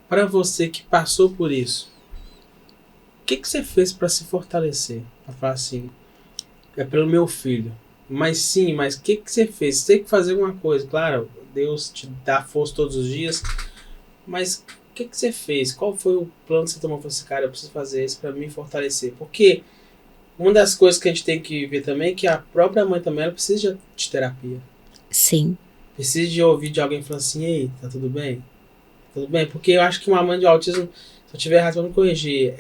para você que passou por isso, o que você fez para se fortalecer? Para falar assim, é pelo meu filho. Mas o que você fez? Você tem que fazer alguma coisa. Claro, Deus te dá força todos os dias, mas o que você fez? Qual foi o plano que você tomou? Falei assim, cara, eu preciso fazer isso para me fortalecer. Porque uma das coisas que a gente tem que ver também é que a própria mãe também ela precisa de terapia. Sim. Precisa de ouvir de alguém falando assim, ei, tá tudo bem? Tudo bem? Porque eu acho que uma mãe de autismo, se eu tiver errado, pra me corrigir,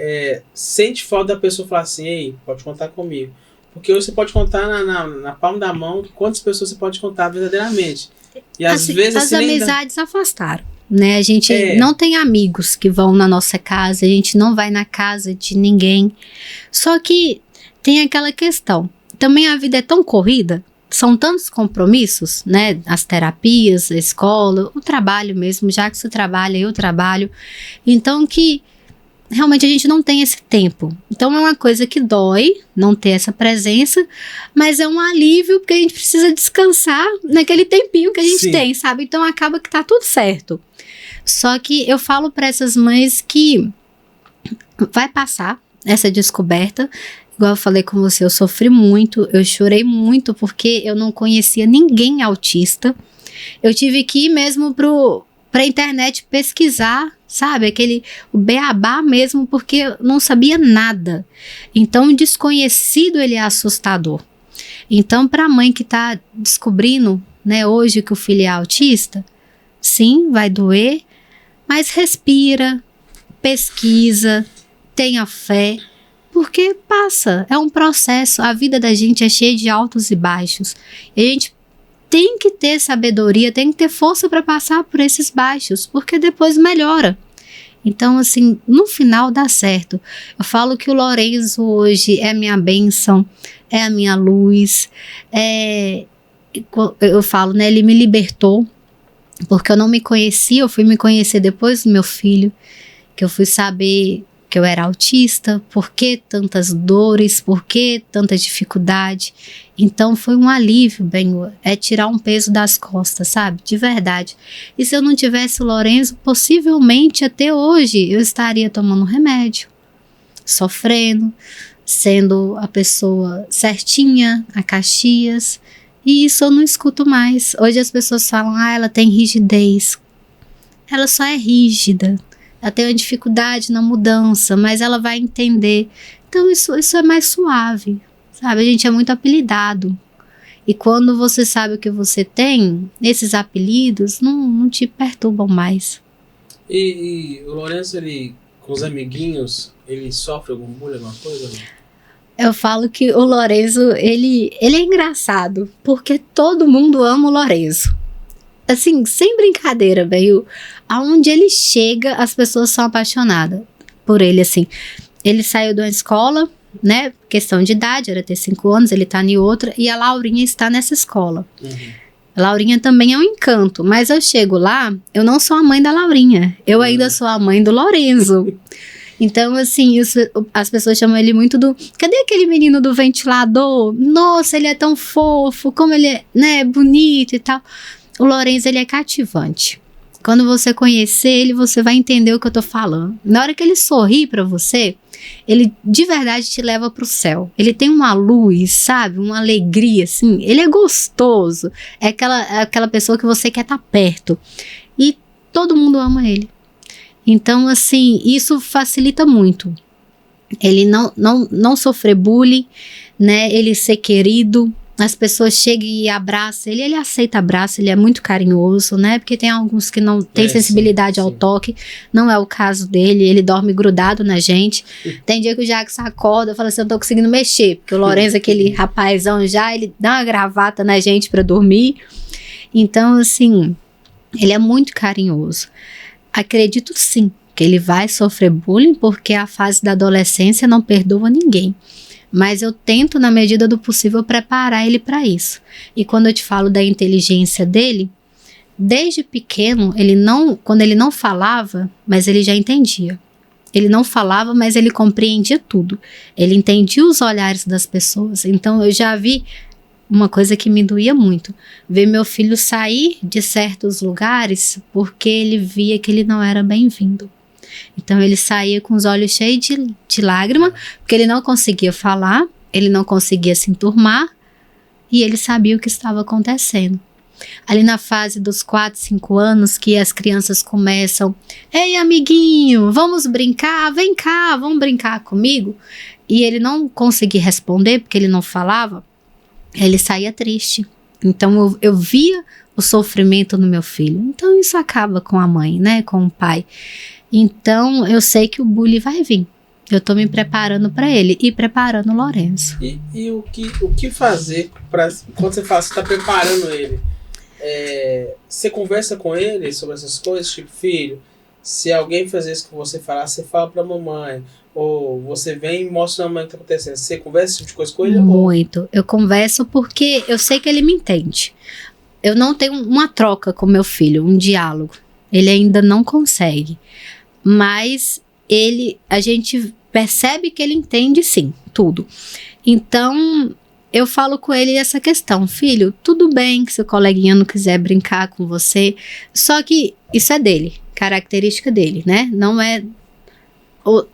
sente falta da pessoa falar assim, ei, pode contar comigo. Porque hoje você pode contar na palma da mão quantas pessoas você pode contar verdadeiramente. E às vezes as amizades afastaram. Né? A gente não tem amigos que vão na nossa casa, a gente não vai na casa de ninguém. Só que tem aquela questão, também a vida é tão corrida, são tantos compromissos, né? As terapias, a escola, o trabalho mesmo, já que você trabalha, eu trabalho. Então que realmente a gente não tem esse tempo. Então é uma coisa que dói não ter essa presença, mas é um alívio porque a gente precisa descansar naquele tempinho que a gente tem, sabe? Então acaba que tá tudo certo. Só que eu falo para essas mães que vai passar essa descoberta. Igual eu falei com você, eu sofri muito, eu chorei muito porque eu não conhecia ninguém autista. Eu tive que ir mesmo pra internet pesquisar, sabe? O beabá mesmo, porque eu não sabia nada. Então, o desconhecido, ele é assustador. Então, pra mãe que tá descobrindo, né, hoje que o filho é autista, sim, vai doer, mas respira, pesquisa, tenha fé, porque passa, é um processo. A vida da gente é cheia de altos e baixos. E a gente tem que ter sabedoria, tem que ter força para passar por esses baixos, porque depois melhora. Então, assim, no final dá certo. Eu falo que o Lorenzo hoje é a minha bênção, é a minha luz. Eu falo, né, ele me libertou, porque eu não me conhecia, eu fui me conhecer depois do meu filho, que eu fui saber que eu era autista, por que tantas dores, por que tanta dificuldade. Então foi um alívio, Benhur, é tirar um peso das costas, sabe, de verdade. E se eu não tivesse o Lorenzo, possivelmente até hoje eu estaria tomando remédio, sofrendo, sendo a pessoa certinha, a Caxias, e isso eu não escuto mais. Hoje as pessoas falam, ela tem rigidez. Ela só é rígida. Ela tem uma dificuldade na mudança, mas ela vai entender. Então isso é mais suave, sabe? A gente é muito apelidado. E quando você sabe o que você tem, esses apelidos não te perturbam mais. E o Lorenzo, ele, com os amiguinhos, ele sofre algum bullying, alguma coisa? Não? Eu falo que o Lorenzo, ele é engraçado, porque todo mundo ama o Lorenzo. Assim, sem brincadeira, velho. Aonde ele chega, as pessoas são apaixonadas por ele, assim. Ele saiu de uma escola, né? Questão de idade, era ter 5 anos, ele tá em outra, e a Laurinha está nessa escola. A Laurinha também é um encanto, mas eu chego lá, eu não sou a mãe da Laurinha, eu ainda sou a mãe do Lorenzo. Então, assim, as pessoas chamam ele muito cadê aquele menino do ventilador? Nossa, ele é tão fofo, como ele é, né, bonito e tal. O Lorenzo, ele é cativante. Quando você conhecer ele, você vai entender o que eu tô falando. Na hora que ele sorri pra você, ele de verdade te leva pro céu. Ele tem uma luz, sabe? Uma alegria, assim. Ele é gostoso. É aquela pessoa que você quer estar perto. E todo mundo ama ele. Então, assim, isso facilita muito. Ele não sofrer bullying, né? Ele ser querido. As pessoas chegam e abraçam ele aceita abraço, ele é muito carinhoso, né? Porque tem alguns que não têm sensibilidade ao toque, não é o caso dele, ele dorme grudado na gente. Tem dia que o Jackson acorda e fala assim, eu não tô conseguindo mexer, porque o Lorenzo, aquele rapazão já, ele dá uma gravata na gente pra dormir. Então, assim, ele é muito carinhoso. Acredito sim que ele vai sofrer bullying, porque a fase da adolescência não perdoa ninguém. Mas eu tento, na medida do possível, preparar ele para isso. E quando eu te falo da inteligência dele, desde pequeno, quando ele não falava, mas ele já entendia. Ele não falava, mas ele compreendia tudo. Ele entendia os olhares das pessoas. Então eu já vi uma coisa que me doía muito. Ver meu filho sair de certos lugares porque ele via que ele não era bem-vindo. Então ele saía com os olhos cheios de lágrima, porque ele não conseguia falar, ele não conseguia se enturmar, e ele sabia o que estava acontecendo. Ali na fase dos 4, 5 anos, que as crianças começam, ei amiguinho, vamos brincar, vem cá, vamos brincar comigo, e ele não conseguia responder, porque ele não falava, ele saía triste. Então eu via o sofrimento no meu filho. Então isso acaba com a mãe, né, com o pai. Então, eu sei que o bullying vai vir. Eu tô me preparando para ele e preparando o Lorenzo. E o que fazer quando você fala, você tá preparando ele? Você conversa com ele sobre essas coisas? Tipo, filho, se alguém fazer isso com você falar, você fala pra mamãe. Ou você vem e mostra a mamãe o que tá acontecendo. Você conversa esse tipo de coisa com ele? Muito. Eu converso porque eu sei que ele me entende. Eu não tenho uma troca com meu filho, um diálogo. Ele ainda não consegue. Mas a gente percebe que ele entende sim, tudo. Então, eu falo com ele essa questão: filho, tudo bem que seu coleguinha não quiser brincar com você, só que isso é dele, característica dele, né? Não é...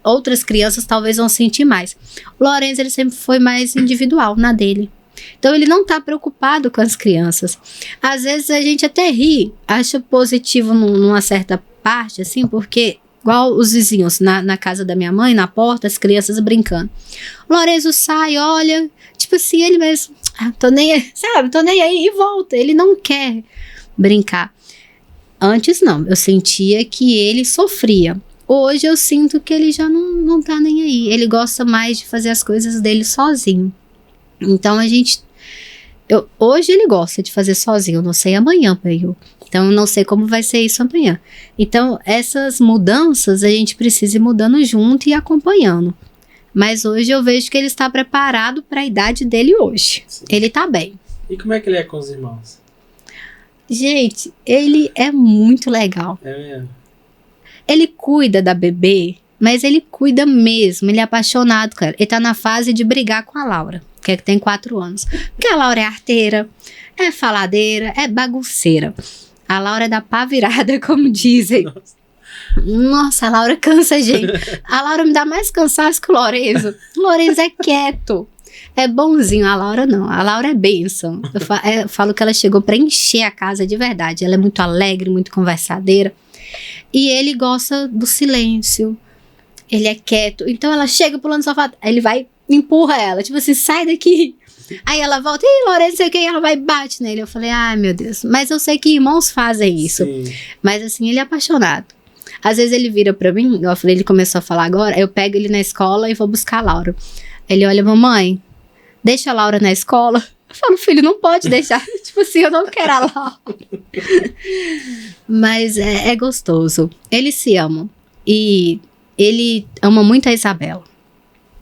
Outras crianças talvez vão sentir mais. O Lourenço, ele sempre foi mais individual, na dele. Então, ele não tá preocupado com as crianças. Às vezes, a gente até ri, acha positivo numa certa parte, assim, porque... Igual os vizinhos na casa da minha mãe, na porta, as crianças brincando. O Lourenço sai, olha, tipo assim, ele mesmo, tô nem aí, sabe, tô nem aí, e volta. Ele não quer brincar. Antes não, eu sentia que ele sofria. Hoje eu sinto que ele já não tá nem aí. Ele gosta mais de fazer as coisas dele sozinho. Então hoje ele gosta de fazer sozinho, eu não sei amanhã, Peio. Então, não sei como vai ser isso amanhã. Então, essas mudanças, a gente precisa ir mudando junto e acompanhando. Mas hoje eu vejo que ele está preparado para a idade dele hoje. Sim. Ele está bem. E como é que ele é com os irmãos? Gente, ele é muito legal. É mesmo? Ele cuida da bebê, mas ele cuida mesmo. Ele é apaixonado, cara. Ele tá na fase de brigar com a Laura, que tem 4 anos. Porque a Laura é arteira, é faladeira, é bagunceira. A Laura é da pá virada, como dizem. Nossa, a Laura cansa a gente. A Laura me dá mais cansaço que o Lourenço. O Lourenço é quieto, é bonzinho. A Laura não, a Laura é bênção. Eu falo que ela chegou pra encher a casa de verdade. Ela é muito alegre, muito conversadeira. E ele gosta do silêncio. Ele é quieto. Então ela chega pulando no sofá, aí ele vai, empurra ela. Tipo assim, sai daqui. Aí ela volta, e Lourenço, sei o que, ela vai e bate nele. Eu falei, ai meu Deus. Mas eu sei que irmãos fazem isso. Sim. Mas assim, ele é apaixonado. Às vezes ele vira pra mim, eu falei, ele começou a falar agora, eu pego ele na escola e vou buscar a Laura. Ele olha, mamãe, deixa a Laura na escola. Eu falo, filho, não pode deixar. Tipo assim, eu não quero a Laura. Mas é gostoso. Eles se amam. E ele ama muito a Isabela.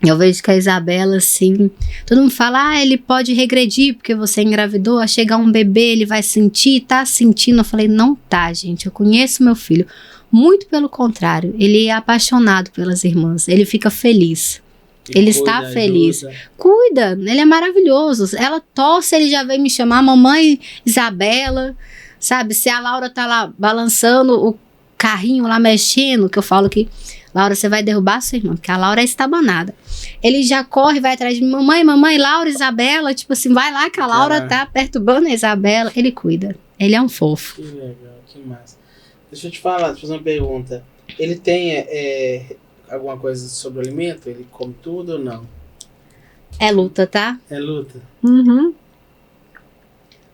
Eu vejo que a Isabela, assim, todo mundo fala, ele pode regredir porque você engravidou, a chegar um bebê, ele vai sentir, tá sentindo. Eu falei, não tá, gente, eu conheço meu filho. Muito pelo contrário, ele é apaixonado pelas irmãs, ele fica feliz. Ele está feliz. Cuida, ele é maravilhoso. Ela tosse, ele já vem me chamar, mamãe Isabela, sabe? Se a Laura tá lá balançando o carrinho lá mexendo, que eu falo que Laura, você vai derrubar a sua irmã, porque a Laura é estabanada. Ele já corre, vai atrás de mim, mamãe, Laura, Isabela, tipo assim, vai lá que a Laura tá perturbando a Isabela. Ele cuida, ele é um fofo. Que legal, que massa. Deixa eu te fazer uma pergunta. Ele tem alguma coisa sobre o alimento? Ele come tudo ou não? É luta, tá? É luta? Uhum.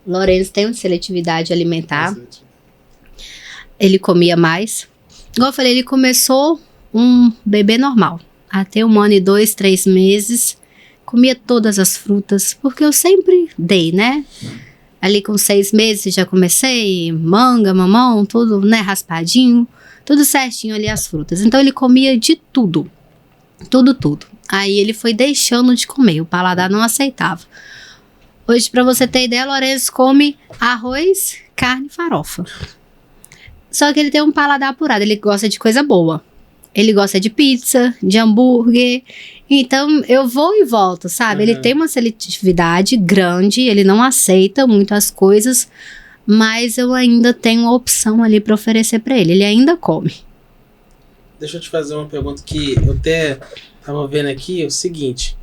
Lourenço tem uma seletividade alimentar. Ele comia mais. Igual eu falei, ele começou um bebê normal. Até 1 ano e 2, 3 meses. Comia todas as frutas, porque eu sempre dei, né? Ali com 6 meses já comecei, manga, mamão, tudo, né, raspadinho, tudo certinho ali as frutas. Então ele comia de tudo, tudo. Aí ele foi deixando de comer, o paladar não aceitava. Hoje, pra você ter ideia, Lourenço come arroz, carne e farofa. Só que ele tem um paladar apurado, ele gosta de coisa boa. Ele gosta de pizza, de hambúrguer. Então, eu vou e volto, sabe? Ele tem uma seletividade grande, ele não aceita muitas coisas, mas eu ainda tenho uma opção ali para oferecer para ele. Ele ainda come. Deixa eu te fazer uma pergunta que eu até estava vendo aqui, é o seguinte.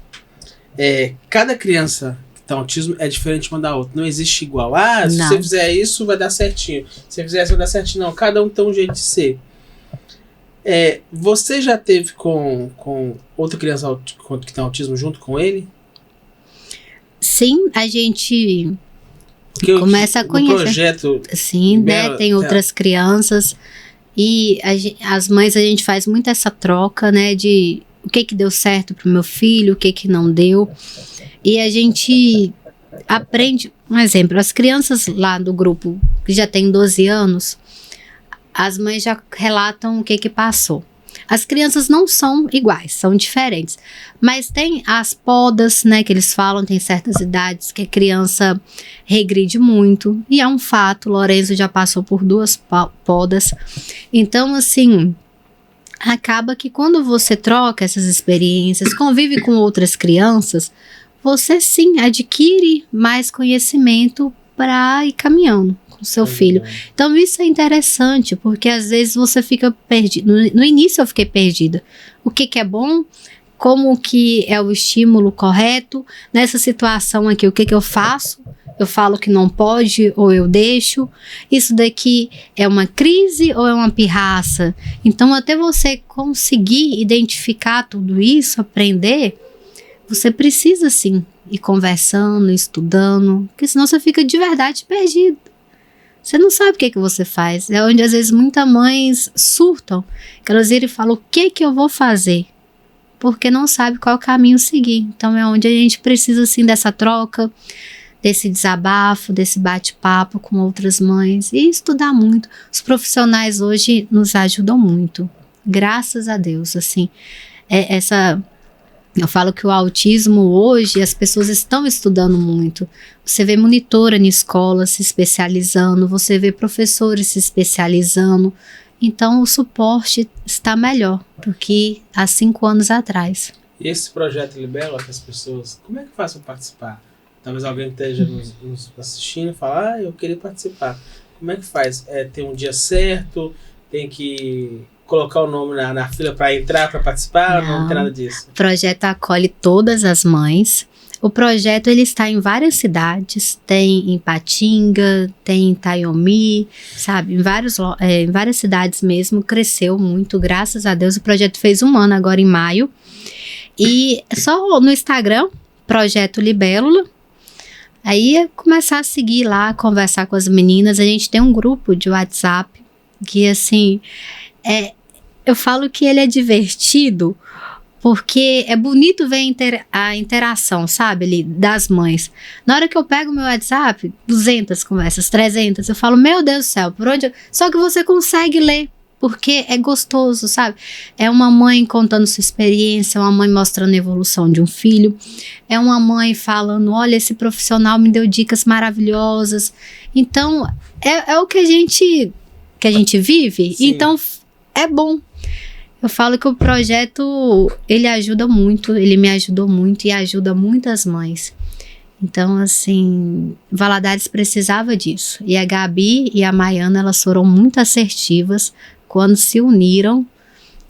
Cada criança que tem autismo é diferente uma da outra. Não existe igual. Se você fizer isso, vai dar certinho. Se você fizer isso, vai dar certinho. Não, cada um tem um jeito de ser. Você já teve com outra criança que tem autismo junto com ele? Sim, a gente começa a conhecer. Projeto. Sim, né? Tem outras crianças. E as mães, a gente faz muito essa troca, né? De o que deu certo pro meu filho, o que não deu. E a gente aprende. Um exemplo, as crianças lá do grupo que já tem 12 anos. As mães já relatam o que passou. As crianças não são iguais, são diferentes. Mas tem as podas, né, que eles falam, tem certas idades que a criança regride muito. E é um fato, Lourenço já passou por 2 podas. Então, assim, acaba que quando você troca essas experiências, convive com outras crianças, você sim adquire mais conhecimento para ir caminhando com o seu filho. Então isso é interessante, porque às vezes você fica perdido. No início eu fiquei perdida. O que é bom? Como que é o estímulo correto? Nessa situação aqui, o que eu faço? Eu falo que não pode ou eu deixo? Isso daqui é uma crise ou é uma pirraça? Então até você conseguir identificar tudo isso, aprender, você precisa sim ir conversando, estudando, porque senão você fica de verdade perdido. Você não sabe o que você faz. É onde às vezes muitas mães surtam, que elas viram e falam, o que eu vou fazer? Porque não sabe qual caminho seguir. Então é onde a gente precisa assim dessa troca, desse desabafo, desse bate-papo com outras mães e estudar muito. Os profissionais hoje nos ajudam muito, graças a Deus, assim, eu falo que o autismo hoje, as pessoas estão estudando muito. Você vê monitora em escola se especializando, você vê professores se especializando. Então o suporte está melhor do que há 5 anos atrás. E esse projeto Libelo, que as pessoas, como é que faz para participar? Talvez alguém esteja nos assistindo e fala, eu queria participar. Como é que faz? Tem um dia certo? Tem que colocar o nome na fila para entrar, para participar? Não tem nada disso. O projeto acolhe todas as mães. O projeto ele está em várias cidades. Tem em Patinga, tem em Itaiomi, sabe? Em várias cidades mesmo. Cresceu muito, graças a Deus. O projeto fez 1 ano agora em maio. E só no Instagram, Projeto Libélula. Aí é começar a seguir lá, conversar com as meninas. A gente tem um grupo de WhatsApp que, assim, eu falo que ele é divertido porque é bonito ver a interação, sabe, ali, das mães. Na hora que eu pego meu WhatsApp, 200 conversas, 300, eu falo, meu Deus do céu, por onde Só que você consegue ler, porque é gostoso, sabe? É uma mãe contando sua experiência, uma mãe mostrando a evolução de um filho, é uma mãe falando, olha, esse profissional me deu dicas maravilhosas. Então, é o que a gente vive. Sim. Então, é bom. Eu falo que o projeto, ele ajuda muito, ele me ajudou muito e ajuda muitas mães. Então, assim, Valadares precisava disso. E a Gabi e a Maiana, elas foram muito assertivas quando se uniram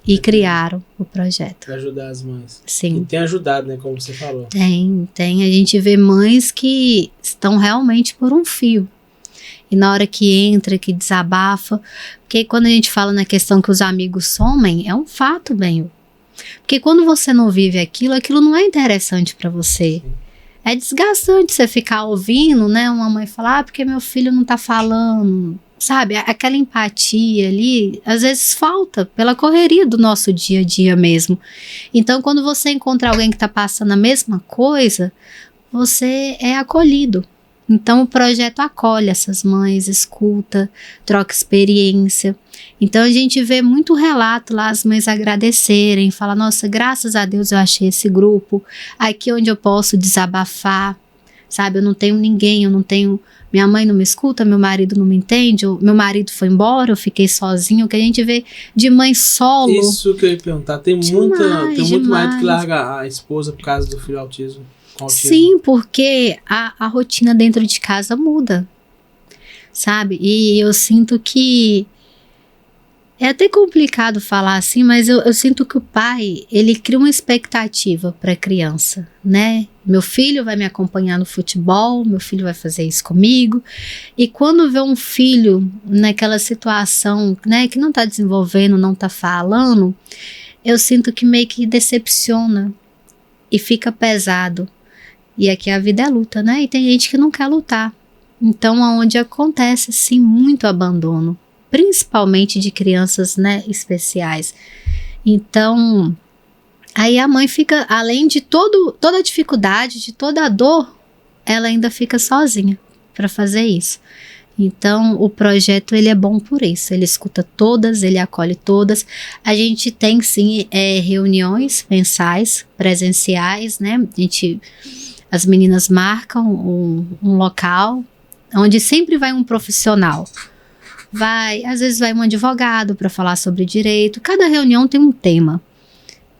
e criaram o projeto. Para ajudar as mães. Sim. E tem ajudado, né, como você falou. Tem. A gente vê mães que estão realmente por um fio. E na hora que entra, que desabafa, porque quando a gente fala na questão que os amigos somem, é um fato, bem. Porque quando você não vive aquilo não é interessante para você. Sim. É desgastante você ficar ouvindo, né, uma mãe falar, porque meu filho não tá falando, sabe? Aquela empatia ali, às vezes falta pela correria do nosso dia a dia mesmo. Então, quando você encontra alguém que tá passando a mesma coisa, você é acolhido. Então o projeto acolhe essas mães, escuta, troca experiência. Então a gente vê muito relato lá, as mães agradecerem, falar, nossa, graças a Deus eu achei esse grupo, aqui onde eu posso desabafar, sabe, eu não tenho ninguém, minha mãe não me escuta, meu marido não me entende, meu marido foi embora, eu fiquei sozinho, o que a gente vê de mãe solo. Isso que eu ia perguntar, tem muito marido que larga a esposa por causa do filho autismo. Sim, porque a rotina dentro de casa muda, sabe? E eu sinto que é até complicado falar assim, mas eu sinto que o pai, ele cria uma expectativa para a criança, né? Meu filho vai me acompanhar no futebol, meu filho vai fazer isso comigo. E quando vê um filho naquela situação, né, que não está desenvolvendo, não está falando, eu sinto que meio que decepciona e fica pesado. E aqui a vida é luta, né? E tem gente que não quer lutar. Então, onde acontece, sim, muito abandono. Principalmente de crianças, né, especiais. Então, aí a mãe fica, além de toda a dificuldade, de toda a dor, ela ainda fica sozinha para fazer isso. Então, o projeto, ele é bom por isso. Ele escuta todas, ele acolhe todas. A gente tem, sim, reuniões mensais, presenciais, né? As meninas marcam um local onde sempre vai um profissional. às vezes vai um advogado para falar sobre direito. Cada reunião tem um tema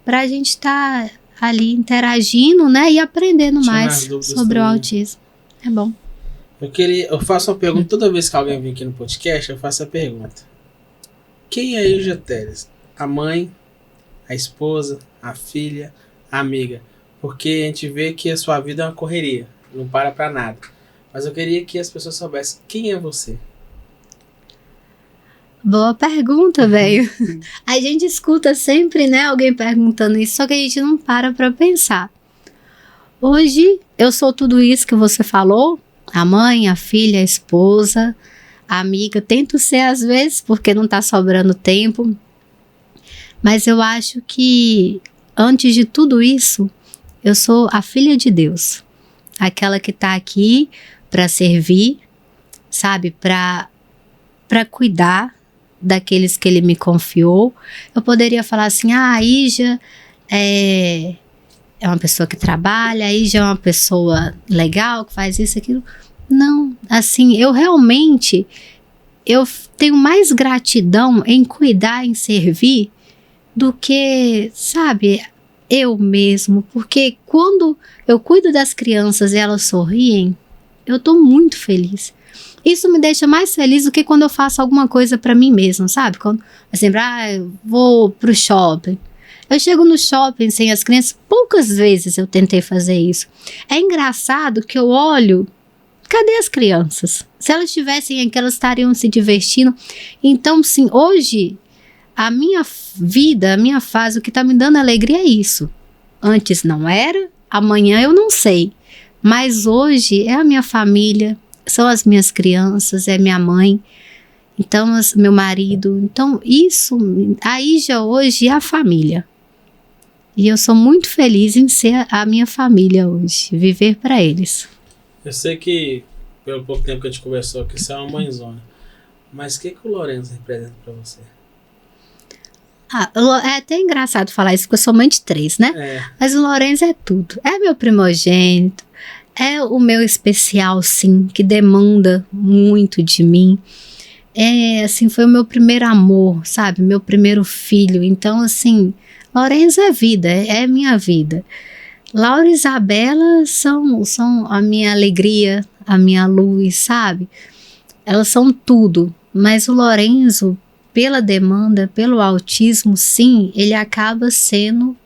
para a gente estar ali interagindo, né, e aprendendo mais sobre o autismo. É bom. Eu faço uma pergunta toda vez que alguém vem aqui no podcast, eu faço a pergunta: quem é Ígia Telles? A mãe, a esposa, a filha, a amiga? Porque a gente vê que a sua vida é uma correria, não para pra nada. Mas eu queria que as pessoas soubessem quem é você. Boa pergunta, velho. A gente escuta sempre, né, alguém perguntando isso, só que a gente não para pra pensar. Hoje, eu sou tudo isso que você falou, a mãe, a filha, a esposa, a amiga. Tento ser às vezes, porque não tá sobrando tempo. Mas eu acho que, antes de tudo isso, eu sou a filha de Deus. Aquela que tá aqui para servir, sabe? Para cuidar daqueles que Ele me confiou. Eu poderia falar assim, a Ígia é uma pessoa que trabalha, a Ígia é uma pessoa legal, que faz isso, aquilo. Não, assim, eu tenho mais gratidão em cuidar, em servir, do que, sabe, eu mesmo. Porque quando eu cuido das crianças e elas sorriem, eu tô muito feliz. Isso me deixa mais feliz do que quando eu faço alguma coisa pra mim mesma, sabe? Quando, assim, eu vou pro shopping. Eu chego no shopping sem as crianças, poucas vezes eu tentei fazer isso. É engraçado que eu olho, cadê as crianças? Se elas estivessem aqui, elas estariam se divertindo. Então, sim, hoje, a minha vida, a minha fase, o que tá me dando alegria é isso. Antes não era, amanhã eu não sei. Mas hoje é a minha família, são as minhas crianças, é minha mãe, então meu marido. Então isso, a Ígia hoje é a família. E eu sou muito feliz em ser a minha família hoje, viver para eles. Eu sei que, pelo pouco tempo que a gente conversou, que você é uma mãezona. Mas o que o Lourenço representa para você? É até engraçado falar isso, porque eu sou mãe de 3, né? Mas o Lourenço é tudo. É meu primogênito, é o meu especial, sim, que demanda muito de mim. Assim, foi o meu primeiro amor, sabe? Meu primeiro filho. Então, assim, Lourenço é vida, é minha vida. Laura e Isabela são a minha alegria, a minha luz, sabe? Elas são tudo. Mas o Lourenço, pela demanda, pelo autismo, sim, ele acaba sendo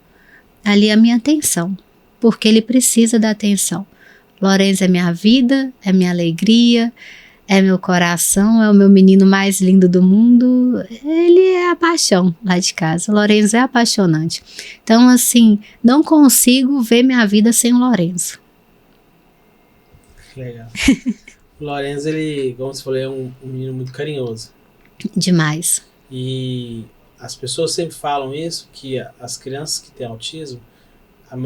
ali a minha atenção, porque ele precisa da atenção. Lourenço é minha vida, é minha alegria, é meu coração, é o meu menino mais lindo do mundo. Ele é a paixão lá de casa. Lourenço é apaixonante. Então, assim, não consigo ver minha vida sem o Lourenço. Legal. O Lourenço, ele, como você falou, é um menino muito carinhoso. Demais. E as pessoas sempre falam isso, que as crianças que têm autismo, a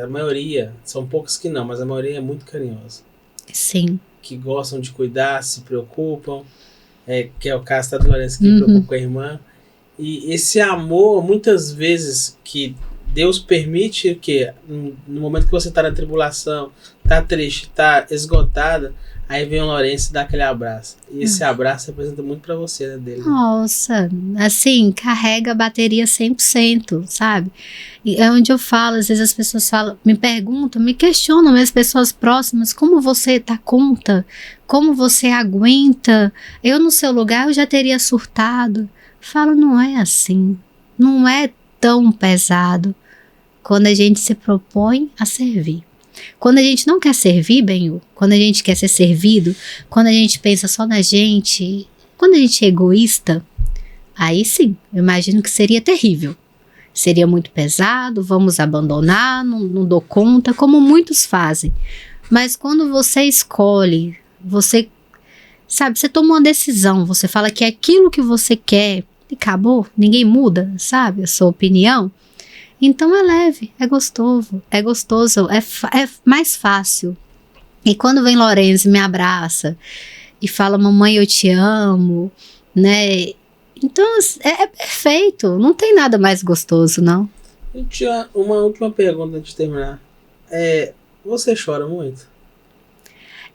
maioria, são poucas que não, mas a maioria é muito carinhosa. Sim. Que gostam de cuidar, se preocupam, que é o caso do Lourenço, que preocupa com a irmã. E esse amor, muitas vezes, que Deus permite que no momento que você está na tribulação, está triste, está esgotada, aí vem o Lourenço e dá aquele abraço. E esse abraço representa muito pra você, né, dele. Nossa, assim, carrega a bateria 100%, sabe? E é onde eu falo, às vezes as pessoas falam, me perguntam, me questionam, as pessoas próximas, como você dá conta? Como você aguenta? Eu no seu lugar eu já teria surtado. Falo, não é assim, não é tão pesado quando a gente se propõe a servir. Quando a gente não quer servir, Benhu, quando a gente quer ser servido, quando a gente pensa só na gente, quando a gente é egoísta, aí sim, eu imagino que seria terrível. Seria muito pesado, vamos abandonar, não dou conta, como muitos fazem. Mas quando você escolhe, você, sabe, você toma uma decisão, você fala que é aquilo que você quer e acabou, ninguém muda, sabe, a sua opinião. Então é leve, é gostoso, é mais fácil. E quando vem Lourenço e me abraça e fala, mamãe, eu te amo, né? Então é perfeito, não tem nada mais gostoso, não. Eu tinha uma última pergunta antes de terminar. Você chora muito?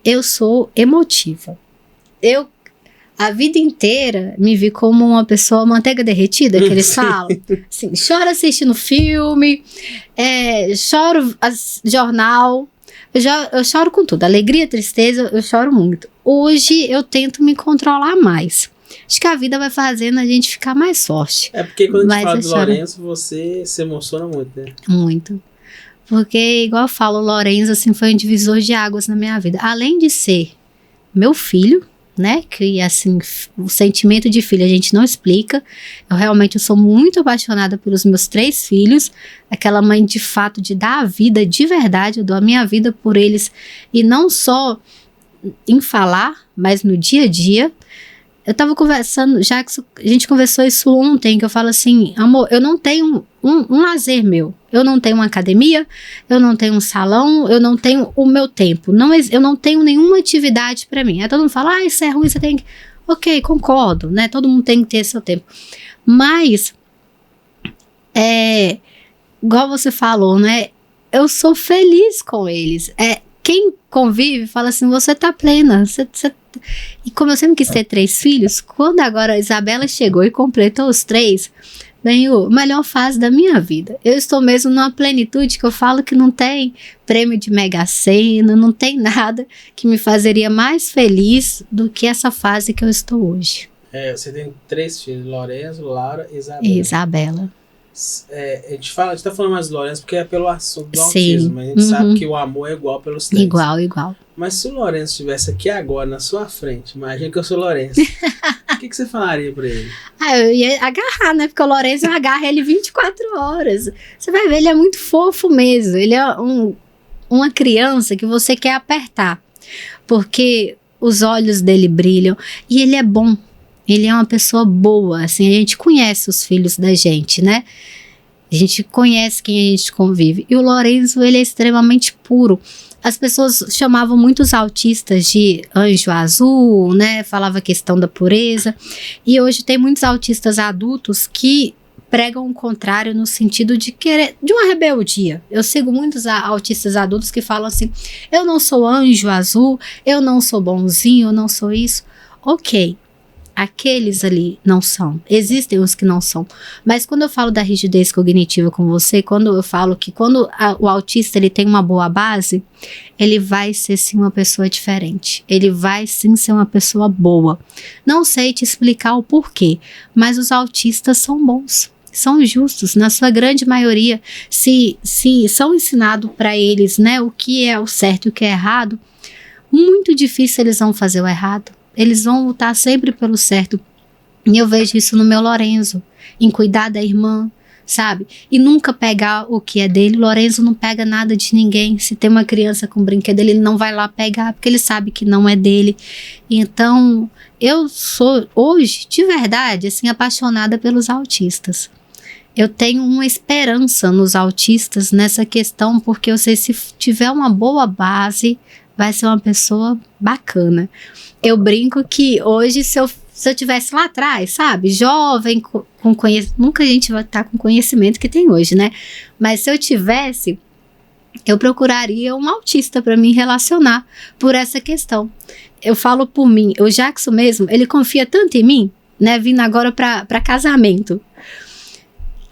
Eu sou emotiva. a vida inteira me vi como uma pessoa manteiga derretida, que eles falam. Assim, choro assistindo filme, choro jornal, eu choro com tudo. Alegria, tristeza, eu choro muito. Hoje eu tento me controlar mais. Acho que a vida vai fazendo a gente ficar mais forte. É porque quando a gente fala do Lourenço, você se emociona muito, né? Muito. Porque, igual eu falo, o Lourenço assim, foi um divisor de águas na minha vida. Além de ser meu filho, né? Que assim, o sentimento de filho a gente não explica. Eu sou muito apaixonada pelos meus 3 filhos. Aquela mãe de fato de dar a vida de verdade. Eu dou a minha vida por eles. E não só em falar, mas no dia a dia. Eu tava conversando, já que a gente conversou isso ontem, que eu falo assim, amor, eu não tenho um lazer meu. Eu não tenho uma academia, eu não tenho um salão, eu não tenho o meu tempo. Eu não tenho nenhuma atividade pra mim. Aí todo mundo fala, isso é ruim, você tem que... Ok, concordo, né? Todo mundo tem que ter seu tempo. Mas, igual você falou, né? Eu sou feliz com eles. Quem convive fala assim, você tá plena, E como eu sempre quis ter 3 filhos, quando agora a Isabela chegou e completou os 3, veio a melhor fase da minha vida. Eu estou mesmo numa plenitude que eu falo que não tem prêmio de Mega Sena, não tem nada que me fazeria mais feliz do que essa fase que eu estou hoje. Você tem 3 filhos, Lourenço, Laura e Isabela. A gente tá falando mais do Lourenço porque é pelo assunto do autismo, mas a gente sabe que o amor é igual pelos 3. Igual. Mas se o Lourenço estivesse aqui agora, na sua frente, imagina que eu sou o Lourenço, o que você falaria pra ele? Eu ia agarrar, né? Porque o Lourenço agarra ele 24 horas. Você vai ver, ele é muito fofo mesmo. Ele é uma criança que você quer apertar. Porque os olhos dele brilham e ele é bom. Ele é uma pessoa boa, assim, a gente conhece os filhos da gente, né? A gente conhece quem a gente convive. E o Lourenço, ele é extremamente puro. As pessoas chamavam muitos autistas de anjo azul, né? Falava a questão da pureza. E hoje tem muitos autistas adultos que pregam o contrário no sentido de uma rebeldia. Eu sigo muitos autistas adultos que falam assim, eu não sou anjo azul, eu não sou bonzinho, eu não sou isso. Ok. Aqueles ali não são, existem os que não são, mas quando eu falo da rigidez cognitiva com você, quando eu falo que quando o autista ele tem uma boa base, ele vai ser sim uma pessoa diferente, ele vai sim ser uma pessoa boa. Não sei te explicar o porquê, mas os autistas são bons, são justos, na sua grande maioria, se são ensinados para eles, né, o que é o certo e o que é errado, muito difícil eles vão fazer o errado. Eles vão lutar sempre pelo certo. E eu vejo isso no meu Lourenço, em cuidar da irmã, sabe? E nunca pegar o que é dele. O Lourenço não pega nada de ninguém. Se tem uma criança com brinquedo dele, ele não vai lá pegar, porque ele sabe que não é dele. Então, eu sou, hoje, de verdade, assim, apaixonada pelos autistas. Eu tenho uma esperança nos autistas nessa questão, porque eu sei se tiver uma boa base, vai ser uma pessoa bacana. Eu brinco que hoje, se eu tivesse lá atrás, sabe, jovem, com conhecimento, nunca a gente vai estar com o conhecimento que tem hoje, né? Mas se eu tivesse, eu procuraria um autista para me relacionar por essa questão. Eu falo por mim, o Jackson mesmo, ele confia tanto em mim, né, vindo agora para casamento,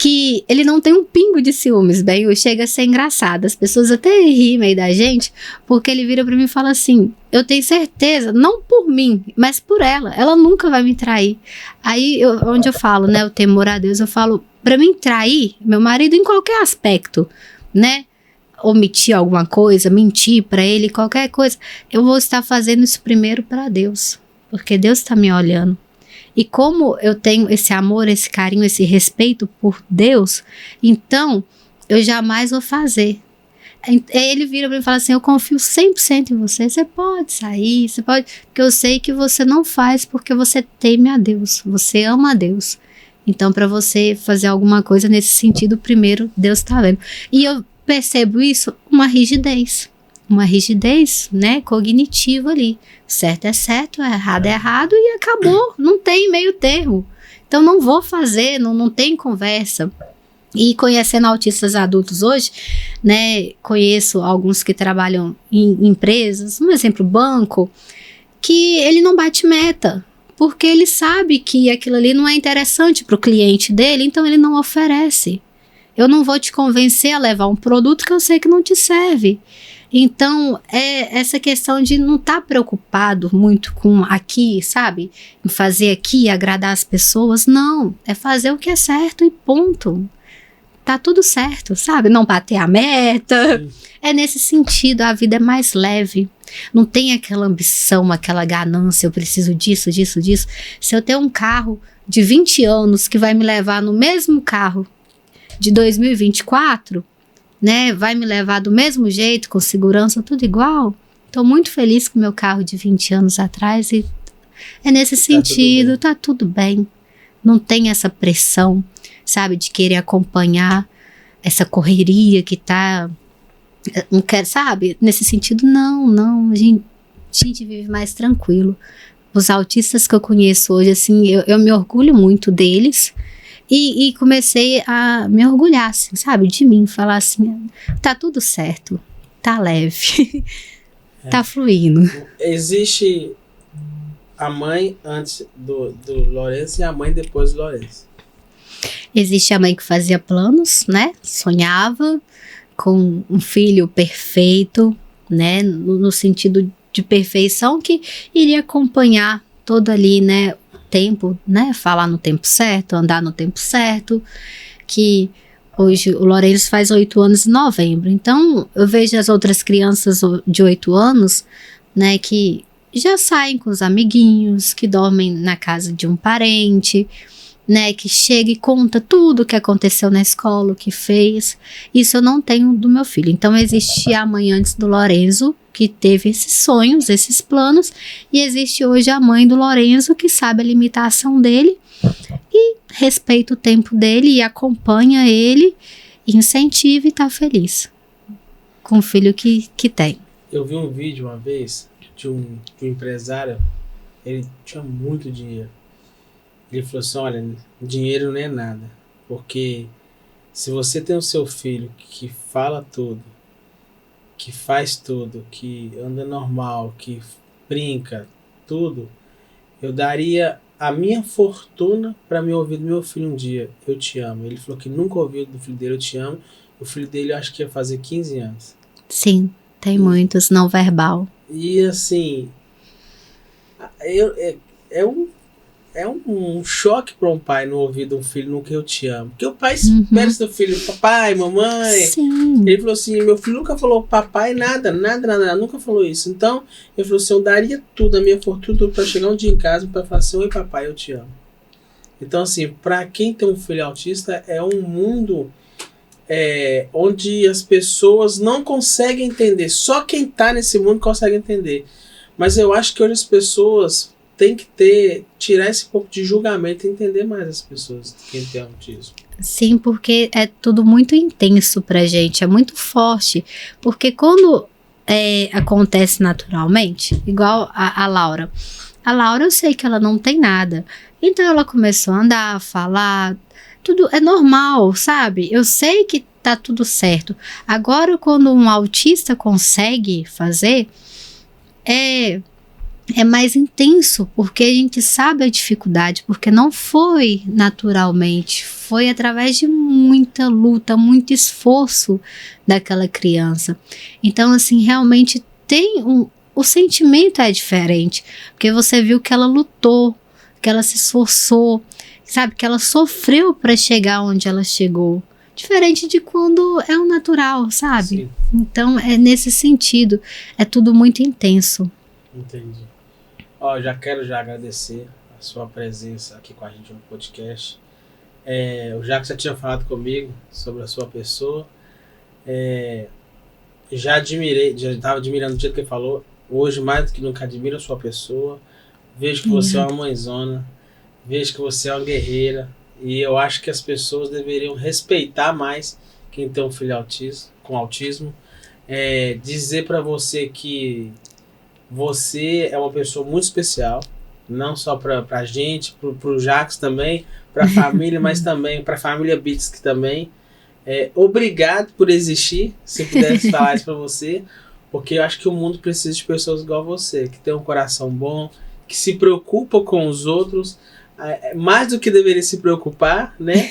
que ele não tem um pingo de ciúmes, bem, chega a ser engraçado. As pessoas até riem aí da gente, porque ele vira pra mim e fala assim, eu tenho certeza, não por mim, mas por ela nunca vai me trair. Aí, onde eu falo, né, o temor a Deus, eu falo, pra mim trair meu marido em qualquer aspecto, né, omitir alguma coisa, mentir pra ele, qualquer coisa, eu vou estar fazendo isso primeiro pra Deus, porque Deus tá me olhando. E como eu tenho esse amor, esse carinho, esse respeito por Deus, então eu jamais vou fazer. Ele vira para mim e fala assim, eu confio 100% em você, você pode sair, você pode, porque eu sei que você não faz porque você teme a Deus, você ama a Deus. Então para você fazer alguma coisa nesse sentido, primeiro Deus está vendo. E eu percebo isso, uma rigidez, né, cognitiva ali. Certo é certo, errado é errado e acabou, não tem meio termo. Então não vou fazer, não tem conversa. E conhecendo autistas adultos hoje, né, conheço alguns que trabalham em empresas, um exemplo, banco, que ele não bate meta. porque ele sabe que aquilo ali não é interessante para o cliente dele, então ele não oferece. Eu não vou te convencer a levar um produto que eu sei que não te serve. Então, é essa questão de não estar preocupado muito com aqui, sabe? Em fazer aqui, agradar as pessoas. Não, é fazer o que é certo e ponto. Tá tudo certo, sabe? Não bater a meta. É nesse sentido, a vida é mais leve. Não tem aquela ambição, aquela ganância, eu preciso disso, disso, disso. Se eu tenho um carro de 20 anos que vai me levar no mesmo carro de 2024, né, vai me levar do mesmo jeito, com segurança, tudo igual. Estou muito feliz com o meu carro de 20 anos atrás e é nesse sentido, tá tudo bem. Não tem essa pressão, sabe, de querer acompanhar essa correria que tá, não quer, sabe, nesse sentido, não, a gente vive mais tranquilo. Os autistas que eu conheço hoje, assim, eu me orgulho muito deles. E comecei a me orgulhar, assim, sabe, de mim, falar assim, tá tudo certo, tá leve, tá fluindo. Existe a mãe antes do Lourenço e a mãe depois do Lourenço. Existe a mãe que fazia planos, né, sonhava com um filho perfeito, né, no sentido de perfeição, que iria acompanhar todo ali, né, tempo, né, falar no tempo certo, andar no tempo certo, que hoje o Lourenço faz 8 anos em novembro, então eu vejo as outras crianças de 8 anos, né, que já saem com os amiguinhos, que dormem na casa de um parente, né, que chega e conta tudo o que aconteceu na escola, o que fez. Isso eu não tenho do meu filho. Então existe a mãe antes do Lourenço, que teve esses sonhos, esses planos, e existe hoje a mãe do Lourenço, que sabe a limitação dele e respeita o tempo dele e acompanha ele, incentiva e tá feliz com o filho que tem. Eu vi um vídeo uma vez de um empresário, ele tinha muito dinheiro. Ele falou assim, olha, dinheiro não é nada, porque se você tem o seu filho que fala tudo, que faz tudo, que anda normal, que brinca, tudo, eu daria a minha fortuna para me ouvir do meu filho um dia, eu te amo. Ele falou que nunca ouviu do filho dele, eu te amo. O filho dele eu acho que ia fazer 15 anos. Sim, tem muitos, não verbal. E assim, é um choque para um pai no ouvido de um filho nunca eu te amo. Porque o pai espera do filho, papai, mamãe. Sim. Ele falou assim, meu filho nunca falou papai, nada, nunca falou isso. Então, ele falou assim, eu daria tudo, a minha fortuna para chegar um dia em casa para falar assim, oi papai, eu te amo. Então assim, para quem tem um filho autista, é um mundo onde as pessoas não conseguem entender. Só quem tá nesse mundo consegue entender. Mas eu acho que hoje as pessoas têm que tirar esse pouco de julgamento e entender mais as pessoas, quem tem autismo. Sim, porque é tudo muito intenso pra gente, é muito forte. Porque quando acontece naturalmente, igual a Laura. A Laura, eu sei que ela não tem nada. Então ela começou a andar, a falar, tudo é normal, sabe? Eu sei que tá tudo certo. Agora, quando um autista consegue fazer, é mais intenso, porque a gente sabe a dificuldade, porque não foi naturalmente, foi através de muita luta, muito esforço daquela criança. Então, assim, realmente o sentimento é diferente, porque você viu que ela lutou, que ela se esforçou, sabe, que ela sofreu para chegar onde ela chegou. Diferente de quando é o natural, sabe? Sim. Então, é nesse sentido, é tudo muito intenso. Entendi. Já quero agradecer a sua presença aqui com a gente no podcast. O Jacques já tinha falado comigo sobre a sua pessoa. Já estava admirando o jeito que ele falou. Hoje, mais do que nunca, admiro a sua pessoa. Vejo que você é uma mãezona. Vejo que você é uma guerreira. E eu acho que as pessoas deveriam respeitar mais quem tem um filho com autismo. Dizer para você que você é uma pessoa muito especial, não só para a gente, para o Jacques também, para a família, mas também para a família Beats que também. Obrigado por existir, se pudesse falar isso para você, porque eu acho que o mundo precisa de pessoas igual você, que tem um coração bom, que se preocupa com os outros, mais do que deveria se preocupar, né?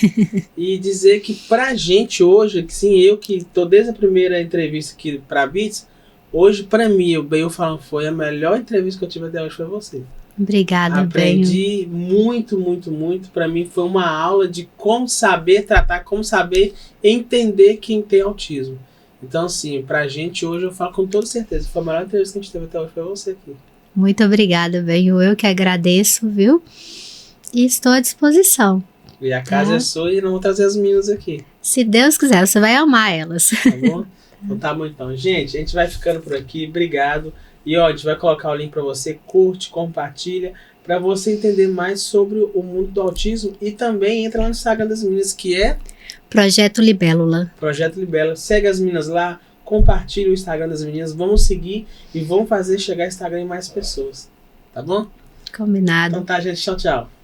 E dizer que pra gente hoje, que sim, eu que tô desde a primeira entrevista aqui pra Beats, hoje pra mim, o Benho falando, foi a melhor entrevista que eu tive até hoje, foi você. Obrigada, Aprendi muito, muito, muito. Pra mim foi uma aula de como saber tratar, como saber entender quem tem autismo. Então, assim, pra gente hoje, eu falo com toda certeza, foi a melhor entrevista que a gente teve até hoje, foi você aqui. Muito obrigada, Benho. Eu que agradeço, viu? E estou à disposição. E a casa é sua e não vou trazer as meninas aqui. Se Deus quiser, você vai amar elas. Tá bom? Então tá bom então. Gente, a gente vai ficando por aqui. Obrigado. E ó, a gente vai colocar o link para você. Curte, compartilha. Para você entender mais sobre o mundo do autismo. E também entra lá no Instagram das meninas, que é... Projeto Libélula. Projeto Libélula. Segue as meninas lá. Compartilha o Instagram das meninas. Vamos seguir e vamos fazer chegar o Instagram em mais pessoas. Tá bom? Combinado. Então tá, gente. Tchau, tchau.